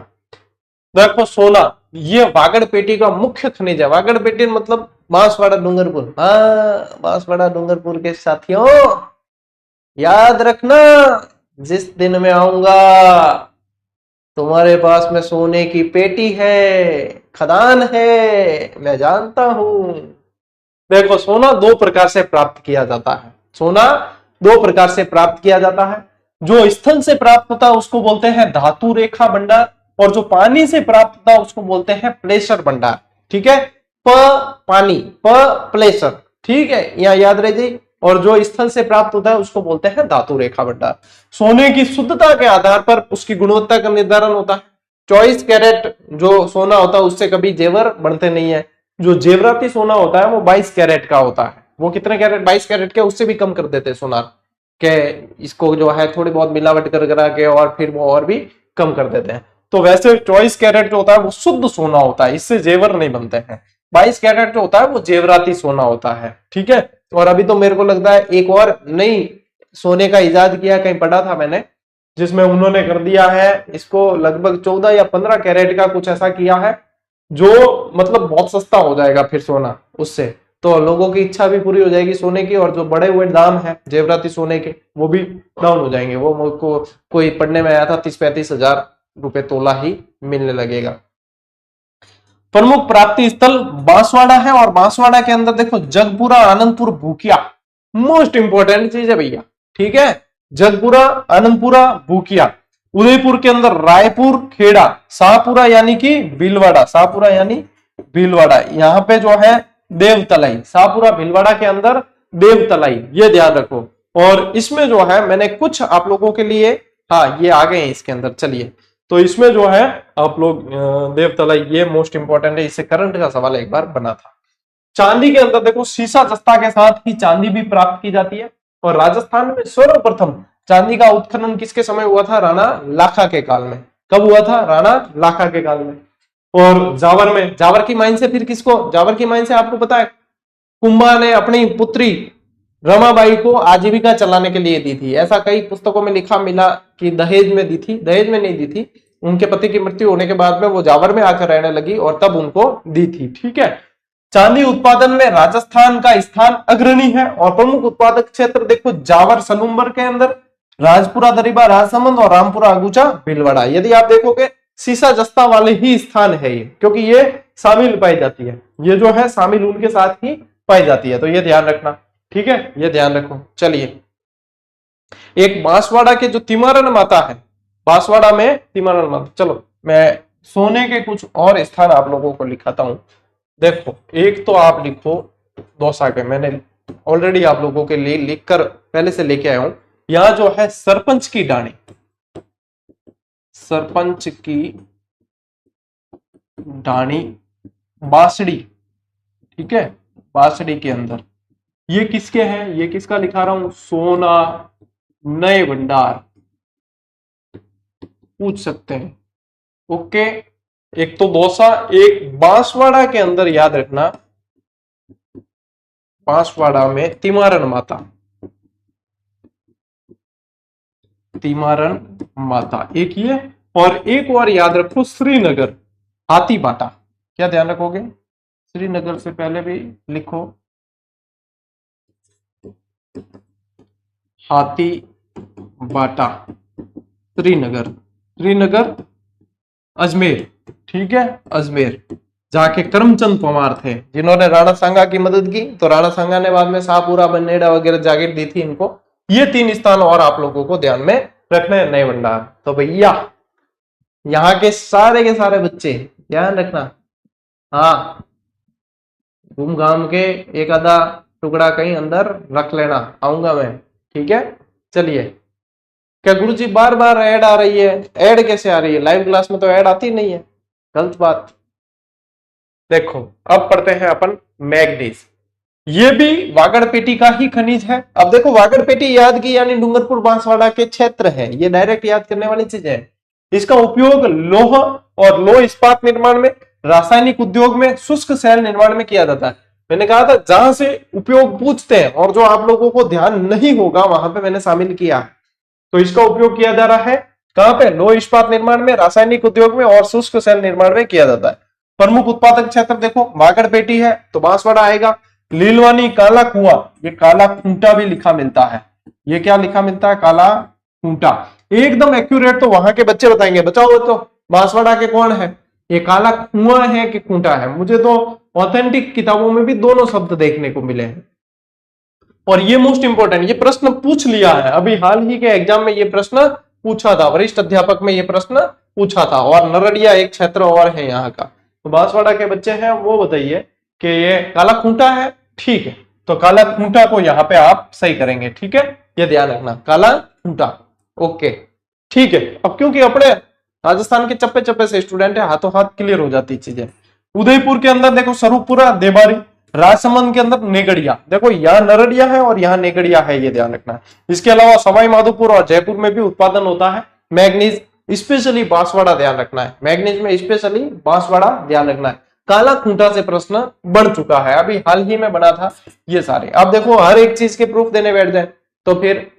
देखो सोना, ये वागड़ पेटी का मुख्य खनिज है। वागड़ पेटी मतलब बांसवाड़ा डूंगरपुर। हाँ, बांसवाड़ा डूंगरपुर के साथियों याद रखना, जिस दिन मैं आऊंगा तुम्हारे पास में सोने की पेटी है, खदान है, मैं जानता हूं। देखो सोना 2 प्रकार से प्राप्त किया जाता है। सोना 2 प्रकार से प्राप्त किया जाता है। जो स्थल से प्राप्त होता है उसको बोलते हैं धातु रेखा भंडार, और जो पानी से प्राप्त होता है उसको बोलते हैं प्लेसर भंडार, ठीक है। प पानी, प प्लेसर, ठीक है, यहां याद रह जाए। और जो स्थल से प्राप्त होता है उसको बोलते हैं धातु रेखा भंडार। सोने की शुद्धता के आधार पर उसकी गुणवत्ता का निर्धारण होता है। 24 कैरेट जो सोना होता है उससे कभी जेवर बनते नहीं है। जो जेवराती सोना होता है वो 22 कैरेट का होता है। वो कितने कैरेट? 22 कैरेट के, उससे भी कम कर देते हैं सोनार के, इसको जो है थोड़ी बहुत मिलावट कर करा के और फिर वो और भी कम कर देते हैं। तो वैसे 24 कैरेट जो होता है वो शुद्ध सोना होता है, इससे जेवर नहीं बनते हैं। 22 कैरेट जो होता है वो जेवराती सोना होता है, ठीक है। और अभी तो मेरे को लगता है एक और नई सोने का इजाद किया, कहीं पढ़ा था मैंने, जिसमें उन्होंने कर दिया है इसको लगभग 14 या 15 कैरेट का कुछ ऐसा किया है, जो मतलब बहुत सस्ता हो जाएगा फिर सोना उससे। तो लोगों की इच्छा भी पूरी हो जाएगी सोने की, और जो बड़े हुए दाम है जेवराती सोने के वो भी डाउन हो जाएंगे। वो मुझको कोई पढ़ने में आया था 30-35 हजार रुपए तोला ही मिलने लगेगा। प्रमुख प्राप्ति स्थल बांसवाड़ा है, और बांसवाड़ा के अंदर देखो जगपुरा, आनंदपुर, भूकिया मोस्ट इंपॉर्टेंट चीज है भैया, ठीक है। जगपुरा, आनंदपुरा, भूकिया। उदयपुर के अंदर रायपुर, खेड़ा, शाहपुरा यानी कि भीलवाड़ा, शाहपुरा यानी भीलवाड़ा, यहाँ पे जो है देवतलाई, शाहपुरा भीलवाड़ा के अंदर देवतलाई, ये ध्यान रखो। और इसमें जो है मैंने कुछ आप लोगों के लिए, हाँ ये आ गए हैं इसके अंदर, चलिए। तो इसमें जो है आप लोग देवतलाई, ये मोस्ट इंपॉर्टेंट है, इससे करंट का सवाल एक बार बना था। चांदी के अंदर देखो सीसा जस्ता के साथ ही चांदी भी प्राप्त की जाती है। और राजस्थान में सर्वप्रथम चांदी का उत्खनन किसके समय हुआ था? राणा लाखा के काल में। कब हुआ था? राणा लाखा के काल में। और जावर में, जावर की माइन से फिर किसको, जावर की माइन से आपको पता है कुंभा ने अपनी पुत्री रमाबाई को आजीविका चलाने के लिए दी थी। ऐसा कई पुस्तकों में लिखा मिला कि दहेज में दी थी, दहेज में नहीं दी थी, उनके पति की मृत्यु होने के बाद में वो जावर में आकर रहने लगी और तब उनको दी थी, ठीक है। चांदी उत्पादन में राजस्थान का स्थान अग्रणी है, और प्रमुख उत्पादक क्षेत्र देखो जावर सलूम्बर के अंदर, राजपुरा दरीबा राजसमंद, और रामपुरा अगुचा भीलवाड़ा। यदि आप देखोगे सीसा जस्ता वाले ही स्थान है ये, क्योंकि ये शामिल पाई जाती है, ये जो है शामिल उनके साथ ही पाई जाती है। तो ये ध्यान रखना, ठीक है, ये ध्यान रखो। चलिए, एक बांसवाड़ा के जो तिमारन माता है, बांसवाड़ा में तिमारन माता, चलो मैं सोने के कुछ और स्थान आप लोगों को लिखाता हूं। देखो, एक तो आप लिखो दौसा के, मैंने ऑलरेडी आप लोगों के लिए लिखकर पहले से लेके आया हूं। यहां जो है सरपंच की डाणी, सरपंच की डाणी बांसड़ी, ठीक है, बांसड़ी के अंदर ये किसके हैं, ये किसका लिखा रहा हूं, सोना, नए भंडार, पूछ सकते हैं। ओके, एक तो दौसा, एक बांसवाड़ा के अंदर याद रखना, बांसवाड़ा में तिमारन माता, तिमारन माता एक ये, और एक और याद रखो श्रीनगर, हाथी बाटा। क्या ध्यान रखोगे, श्रीनगर से पहले भी लिखो हाथी बाटा, श्रीनगर, श्रीनगर अजमेर, ठीक है, अजमेर, जाके करमचंद परमार थे जिन्होंने राणा सांगा की मदद की, तो राणा सांगा ने बाद में शाहपुरा बन्नेड़ा वगैरह जागीर दी थी इनको। ये 3 स्थान और आप लोगों को ध्यान में रखने हैं, नए भंडार। तो भैया यहाँ के सारे बच्चे ध्यान रखना, हाँ, घूम घाम के एक आधा टुकड़ा कहीं अंदर रख लेना, आऊंगा मैं, ठीक है। चलिए, क्या गुरुजी बार बार ऐड आ रही है, ऐड कैसे आ रही है, लाइव क्लास में तो ऐड आती नहीं है, गलत बात। देखो अब पढ़ते हैं अपन मैग्नीज, ये भी वागड़पेटी का ही खनिज है। अब देखो वागड़पेटी याद की यानी डूंगरपुर बांसवाड़ा के क्षेत्र है, ये डायरेक्ट याद करने वाली चीज है। इसका उपयोग लोह और लोह इस्पात निर्माण में, रासायनिक उद्योग में, शुष्क शैल निर्माण में किया जाता है। मैंने कहा था जहां से उपयोग पूछते हैं और जो आप लोगों को ध्यान नहीं होगा वहां पे मैंने शामिल किया। तो इसका उपयोग किया जा रहा है कहां पे, लोह इस्पात निर्माण में, रासायनिक उद्योग में और शुष्क शैल निर्माण में किया जाता है। प्रमुख उत्पादक क्षेत्र देखो वागड़पेटी है तो बांसवाड़ा आएगा, लीलवानी, काला कुआं, ये काला खूंटा भी लिखा मिलता है, ये क्या लिखा मिलता है, काला खूंटा। एकदम एक्यूरेट तो वहां के बच्चे बताएंगे, बचाओ तो बांसवाड़ा के कौन है, ये काला कुआं है कि खूंटा है। मुझे तो ऑथेंटिक किताबों में भी दोनों शब्द देखने को मिले हैं। और ये मोस्ट इंपोर्टेंट, ये प्रश्न पूछ लिया है अभी हाल ही के एग्जाम में, ये प्रश्न पूछा था, वरिष्ठ अध्यापक में ये प्रश्न पूछा था। और नरड़िया एक क्षेत्र और है यहाँ का, तो बांसवाड़ा के बच्चे हैं वो बताइए कि ये काला खूंटा है, ठीक है, तो काला खूंटा को यहाँ पे आप सही करेंगे, ठीक है, ये ध्यान रखना, काला खूंटा। ओके, ठीक है। अब क्योंकि अपने राजस्थान के चप्पे चप्पे से स्टूडेंट है, हाथों हाथ क्लियर हो जाती चीजें। उदयपुर के अंदर देखो स्वरूपपुरा, देबारी, राजसमंद के अंदर नेगड़िया, देखो यहाँ नरड़िया है और यहाँ नेगड़िया है, ये ध्यान रखना है। इसके अलावा सवाई माधोपुर और जयपुर में भी उत्पादन होता है मैग्नीज, स्पेशली बांसवाड़ा ध्यान रखना है, मैग्नीज में स्पेशली बांसवाड़ा ध्यान रखना है। काला खूंटा से प्रश्न बन चुका है, अभी हाल ही में बना था ये सारे। अब देखो हर एक चीज के प्रूफ देने बैठ जाए तो फिर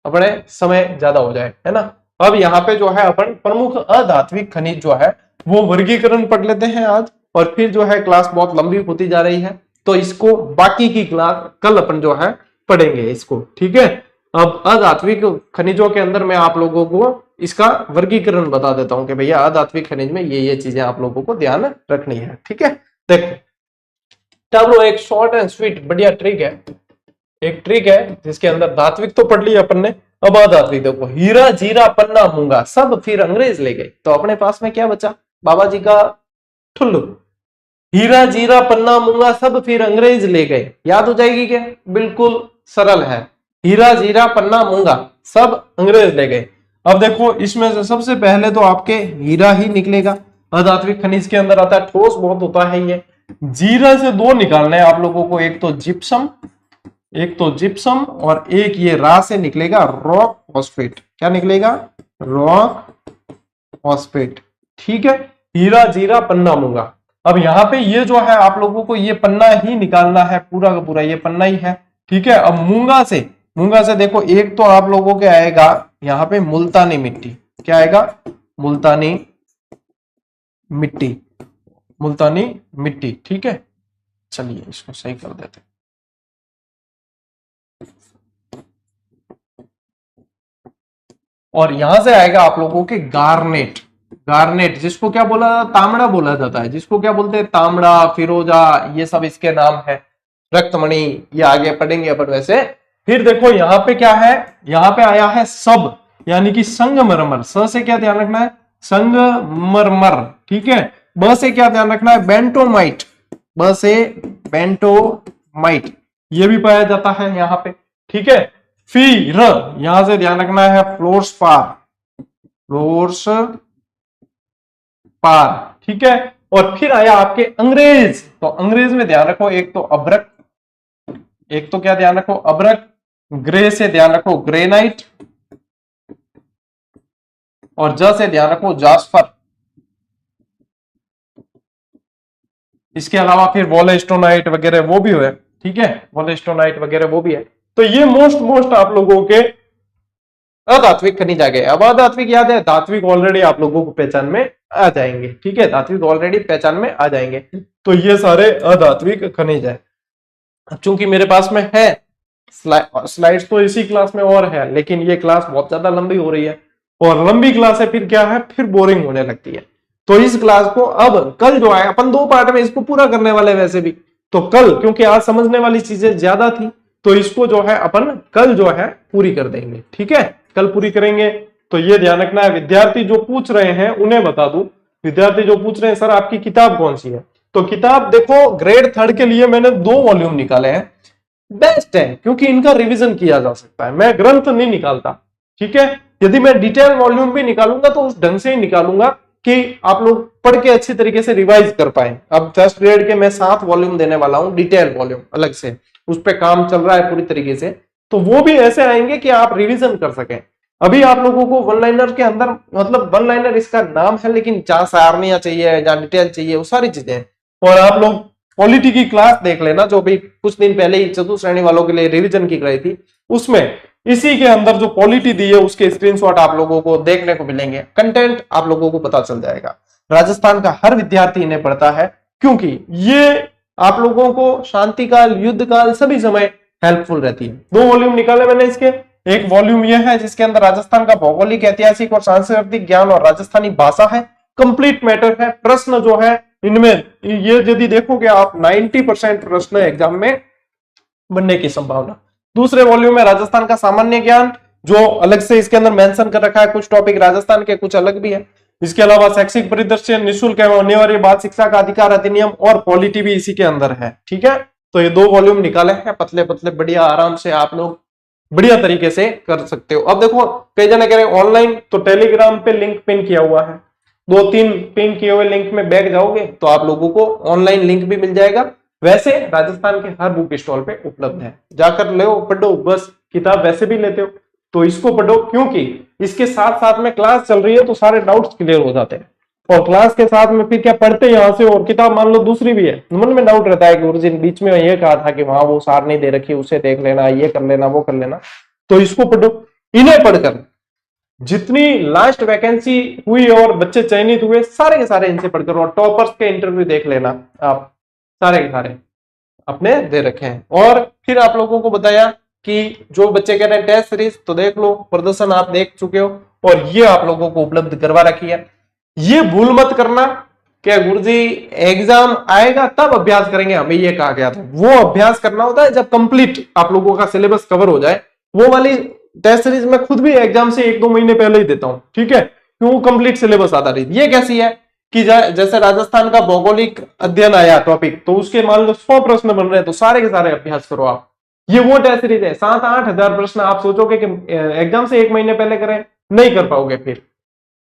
अपने समय ज्यादा हो जाए, है ना। अब यहाँ पे जो है अपन प्रमुख अधात्विक खनिज जो है वो वर्गीकरण पढ़ लेते हैं आज, और फिर जो है क्लास बहुत लंबी होती जा रही है तो इसको बाकी की क्लास कल अपन जो है पढ़ेंगे इसको, ठीक है। अब अधात्विक खनिजों के अंदर मैं आप लोगों को इसका वर्गीकरण बता देता हूं कि भैया अधात्विक खनिज में ये चीजें आप लोगों को ध्यान रखनी है, ठीक है। देखो टब्रो एक शॉर्ट एंड स्वीट बढ़िया ट्रिक है, एक ट्रिक है जिसके अंदर धात्विक तो पढ़ लिया अपन ने, अब अधात्विक देखो, हीरा जीरा पन्ना मूंगा सब फिर अंग्रेज ले गए, तो अपने पास में क्या बचा, बाबा जी का ठुल्लू, हीरा जीरा पन्ना मूंगा सब फिर अंग्रेज ले गए, याद हो जाएगी क्या, बिल्कुल सरल है, हीरा जीरा पन्ना मूंगा सब अंग्रेज ले गए। अब देखो इसमें से सबसे पहले तो आपके हीरा ही निकलेगा, अधात्विक खनिज के अंदर आता है, ठोस बहुत होता है ये। जीरा से 2 निकालना है आप लोगों को, एक तो जिप्सम और एक ये रा से निकलेगा रॉक फॉस्फेट, क्या निकलेगा, रॉक फॉस्फेट, ठीक है। हीरा जीरा पन्ना मूंगा, अब यहाँ पे ये जो है आप लोगों को ये पन्ना ही निकालना है, पूरा का पूरा ये पन्ना ही है, ठीक है। अब मूंगा से देखो एक तो आप लोगों के आएगा यहाँ पे मुल्तानी मिट्टी, क्या आएगा, मुल्तानी मिट्टी, ठीक है। चलिए इसको सही कर देते हैं। और यहां से आएगा आप लोगों के गार्नेट, जिसको क्या बोला, तांबड़ा बोला जाता है, जिसको क्या बोलते हैं, तांबड़ा, फिरोजा, ये सब इसके नाम है, रक्तमणि, ये आगे पढ़ेंगे अपन वैसे। फिर देखो यहाँ पे क्या है, यहाँ पे आया है सब, यानी कि संगमरमर, स से क्या ध्यान रखना है, संगमरमर, ठीक है। ब से क्या ध्यान रखना है, बेंटोमाइट, ब से बेंटोमाइट, ये भी पाया जाता है यहाँ पे, ठीक है। फिर यहां से ध्यान रखना है फ्लोर्सपार, ठीक है। और फिर आया आपके अंग्रेज, तो अंग्रेज में ध्यान रखो एक तो अभ्रक, एक तो क्या ध्यान रखो, अभ्रक, ग्रे से ध्यान रखो ग्रेनाइट, और ज से ध्यान रखो जास्पर। इसके अलावा फिर वोलेस्टोनाइट वगैरह वो भी है, ठीक है, वोलेस्टोनाइट वगैरह वो भी है। तो ये मोस्ट आप लोगों के अधात्विक खनिज आ गए। अब अधात्विक याद है, धात्विक ऑलरेडी आप लोगों को पहचान में आ जाएंगे, ठीक है, धात्विक ऑलरेडी पहचान में आ जाएंगे। तो ये सारे अधात्विक खनिज है। चूंकि मेरे पास में है स्लाइड्स तो इसी क्लास में और है, लेकिन ये क्लास बहुत ज्यादा लंबी हो रही है, और लंबी क्लास है फिर क्या है, फिर बोरिंग होने लगती है। तो इस क्लास को अब कल जो है अपन 2 पार्ट में इसको पूरा करने वाले वैसे भी, तो कल क्योंकि आज समझने वाली चीजें ज्यादा थी, तो इसको जो है अपन कल जो है पूरी कर देंगे, ठीक है, कल पूरी करेंगे। तो ये ध्यान रखना है। विद्यार्थी जो पूछ रहे हैं उन्हें बता दूं, विद्यार्थी जो पूछ रहे हैं सर आपकी किताब कौन सी है, तो किताब देखो ग्रेड 3 के लिए मैंने 2 वॉल्यूम निकाले हैं, बेस्ट है क्योंकि इनका रिवीजन किया जा सकता है। मैं ग्रंथ नहीं निकालता, ठीक है, यदि मैं डिटेल वॉल्यूम भी निकालूंगा तो उस ढंग से ही निकालूंगा कि आप लोग पढ़ के अच्छी तरीके से रिवाइज कर पाए। अब फर्स्ट ग्रेड के मैं 7 वॉल्यूम देने वाला हूं, डिटेल वॉल्यूम अलग से, उस पर काम चल रहा है पूरी तरीके से, तो वो भी ऐसे आएंगे कि आप रिवीजन कर सकें। अभी आप लोगों को वन लाइनर के अंदर, मतलब वन लाइनर इसका नाम है, लेकिन जहां सारनियां चाहिए, जहां डिटेल चाहिए, वो सारी चीजें हैं। और आप लोग पॉलिटी की क्लास देख लेना, जो भी कुछ दिन पहले ही चतुर्थ श्रेणी वालों के लिए रिवीजन की गई थी, उसमें इसी के अंदर जो पॉलिटी दी है उसके स्क्रीनशॉट आप लोगों को देखने को मिलेंगे, कंटेंट आप लोगों को पता चल जाएगा। राजस्थान का हर विद्यार्थी इन्हें पढ़ता है, क्योंकि ये आप लोगों को शांति काल, युद्ध काल, सभी समय हेल्पफुल रहती है। 2 वॉल्यूम निकाले मैंने इसके। एक वॉल्यूम यह है जिसके अंदर राजस्थान का भौगोलिक, ऐतिहासिक और सांस्कृतिक ज्ञान और राजस्थानी भाषा है, कंप्लीट मैटर है। प्रश्न जो है इनमें ये यदि देखोगे आप 90% प्रश्न एग्जाम में बनने की संभावना। दूसरे वॉल्यूम में राजस्थान का सामान्य ज्ञान, जो अलग से इसके अंदर मेंशन कर रखा है, कुछ टॉपिक राजस्थान के, कुछ अलग भी है। इसके अलावा शैक्षिक परिदृश्य, निःशुल्क एवं अनिवार्य बाल शिक्षा का अधिकार अधिनियम और पॉलिटी भी इसी के अंदर है, ठीक है। तो ये 2 वॉल्यूम निकाले हैं, पतले पतले बढ़िया, आराम से आप लोग बढ़िया तरीके से कर सकते हो। अब देखो कई जने कह रहे हैं ऑनलाइन, तो टेलीग्राम पे लिंक पिन किया हुआ है, 2-3 पिन किए हुए लिंक में बैग जाओगे तो आप लोगों को ऑनलाइन लिंक भी मिल जाएगा। वैसे राजस्थान के हर बुक स्टॉल पे उपलब्ध है, जाकर ले पढ़ो, बस किताब वैसे भी लेते हो तो इसको पढ़ो, क्योंकि इसके साथ साथ में क्लास चल रही है तो सारे डाउट्स क्लियर हो जाते हैं। और क्लास के साथ में फिर क्या पढ़ते यहां से, और किताब मान लो दूसरी भी है, मन में डाउट रहता है कि गुरुजी बीच में ये कहा था कि वहां वो सार नहीं दे रखी, उसे देख लेना, ये कर लेना, वो कर लेना, तो इसको पढ़ो। इन्हें पढ़कर जितनी लास्ट वैकेंसी हुई और बच्चे चयनित हुए सारे के सारे इनसे पढ़कर, और टॉपर्स के इंटरव्यू देख लेना आप, सारे के सारे अपने दे रखे हैं। और फिर आप लोगों को बताया कि जो बच्चे कह रहे हैं टेस्ट सीरीज, तो देख लो, प्रदर्शन आप देख चुके हो, और ये आप लोगों को उपलब्ध करवा रखी है। ये भूल मत करना क्या गुरुजी एग्जाम आएगा तब अभ्यास करेंगे, हमें ये कहा गया था। वो अभ्यास करना होता है जब कंप्लीट आप लोगों का सिलेबस कवर हो जाए। वो वाली टेस्ट सीरीज मैं खुद भी एग्जाम से 1-2 महीने पहले ही देता हूं, ठीक है, क्यों, कंप्लीट सिलेबस आधारित। ये कैसी है कि जैसे राजस्थान का भौगोलिक अध्ययन आया टॉपिक, तो उसके मान लो 100 प्रश्न बन रहे हैं, तो सारे के सारे अभ्यास करो आप। ये वो टेस्ट सीरीज है, 7-8 हजार प्रश्न। आप सोचोगे कि एग्जाम से 1 महीने पहले करें, नहीं कर पाओगे, फिर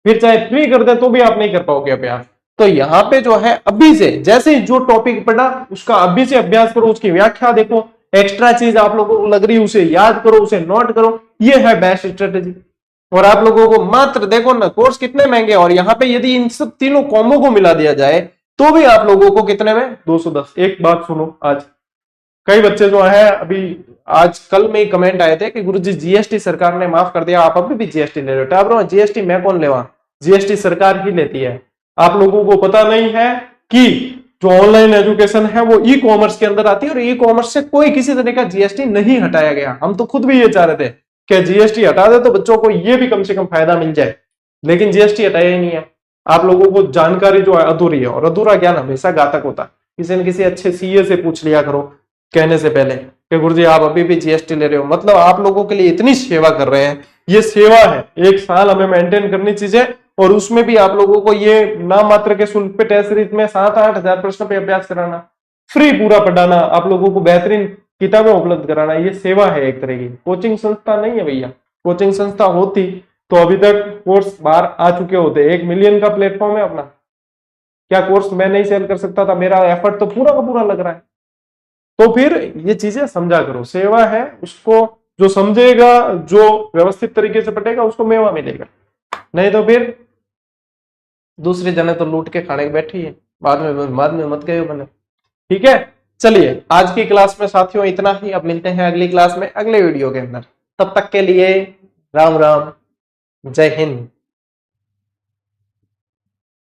चाहे फ्री कर दे तो भी आप नहीं कर पाओगे अभ्यास। तो यहाँ पे जो है अभी से, जैसे जो टॉपिक पढ़ा उसका अभी से अभ्यास करो, उसकी व्याख्या देखो, एक्स्ट्रा चीज आप लोगों को लग रही है उसे याद करो, उसे नोट करो, ये है बेस्ट स्ट्रेटेजी। और आप लोगों को मात्र देखो ना, कोर्स कितने महंगे, और यहाँ पे यदि इन सब तीनों कॉम्बो को मिला दिया जाए तो भी आप लोगों को कितने में, 210। एक बात सुनो, आज कई बच्चे जो है, अभी आज कल में ही कमेंट आए थे कि गुरुजी जीएसटी सरकार ने माफ कर दिया, आप अभी भी जीएसटी ले रहे हो। जीएसटी मैं कौन लेवा, जीएसटी सरकार ही लेती है। आप लोगों को पता नहीं है कि जो ऑनलाइन एजुकेशन है वो ई कॉमर्स के अंदर आती है, और ई कॉमर्स से कोई किसी तरह का जीएसटी नहीं हटाया गया। हम तो खुद भी ये चाह रहे थे कि जीएसटी हटा दे तो बच्चों को ये भी कम से कम फायदा मिल जाए, लेकिन जीएसटी हटाया ही नहीं है। आप लोगों को जानकारी जो है अधूरी है, और अधूरा ज्ञान हमेशा घातक होता है। किसी न किसी अच्छे सीए से पूछ लिया करो कहने से पहले कि गुरुजी आप अभी भी जीएसटी ले रहे हो, मतलब आप लोगों के लिए इतनी सेवा कर रहे हैं। ये सेवा है, 1 साल हमें मेंटेन करनी चीजें, और उसमें भी आप लोगों को ये नाम मात्र के शुल्क पे टेस्ट सीरीज में 7-8 हजार प्रश्न पे अभ्यास कराना, फ्री पूरा पढ़ाना, आप लोगों को बेहतरीन किताबें उपलब्ध कराना, ये सेवा है एक तरह की। कोचिंग संस्था नहीं है भैया, कोचिंग संस्था होती तो अभी तक कोर्स बाहर आ चुके होते। 1 मिलियन का प्लेटफॉर्म है अपना, क्या कोर्स मैं नहीं सेल कर सकता था? मेरा एफर्ट तो पूरा का पूरा लग रहा है। तो फिर ये चीजें समझा करो। सेवा है, उसको जो समझेगा, जो व्यवस्थित तरीके से पढ़ेगा, उसको मेवा मिलेगा। नहीं तो फिर दूसरे जने तो लूट के खाने के बैठी है, बाद में मत गए बने। ठीक है, चलिए आज की क्लास में साथियों इतना ही। अब मिलते हैं अगली क्लास में, अगले वीडियो के अंदर। तब तक के लिए राम राम, जय हिंद।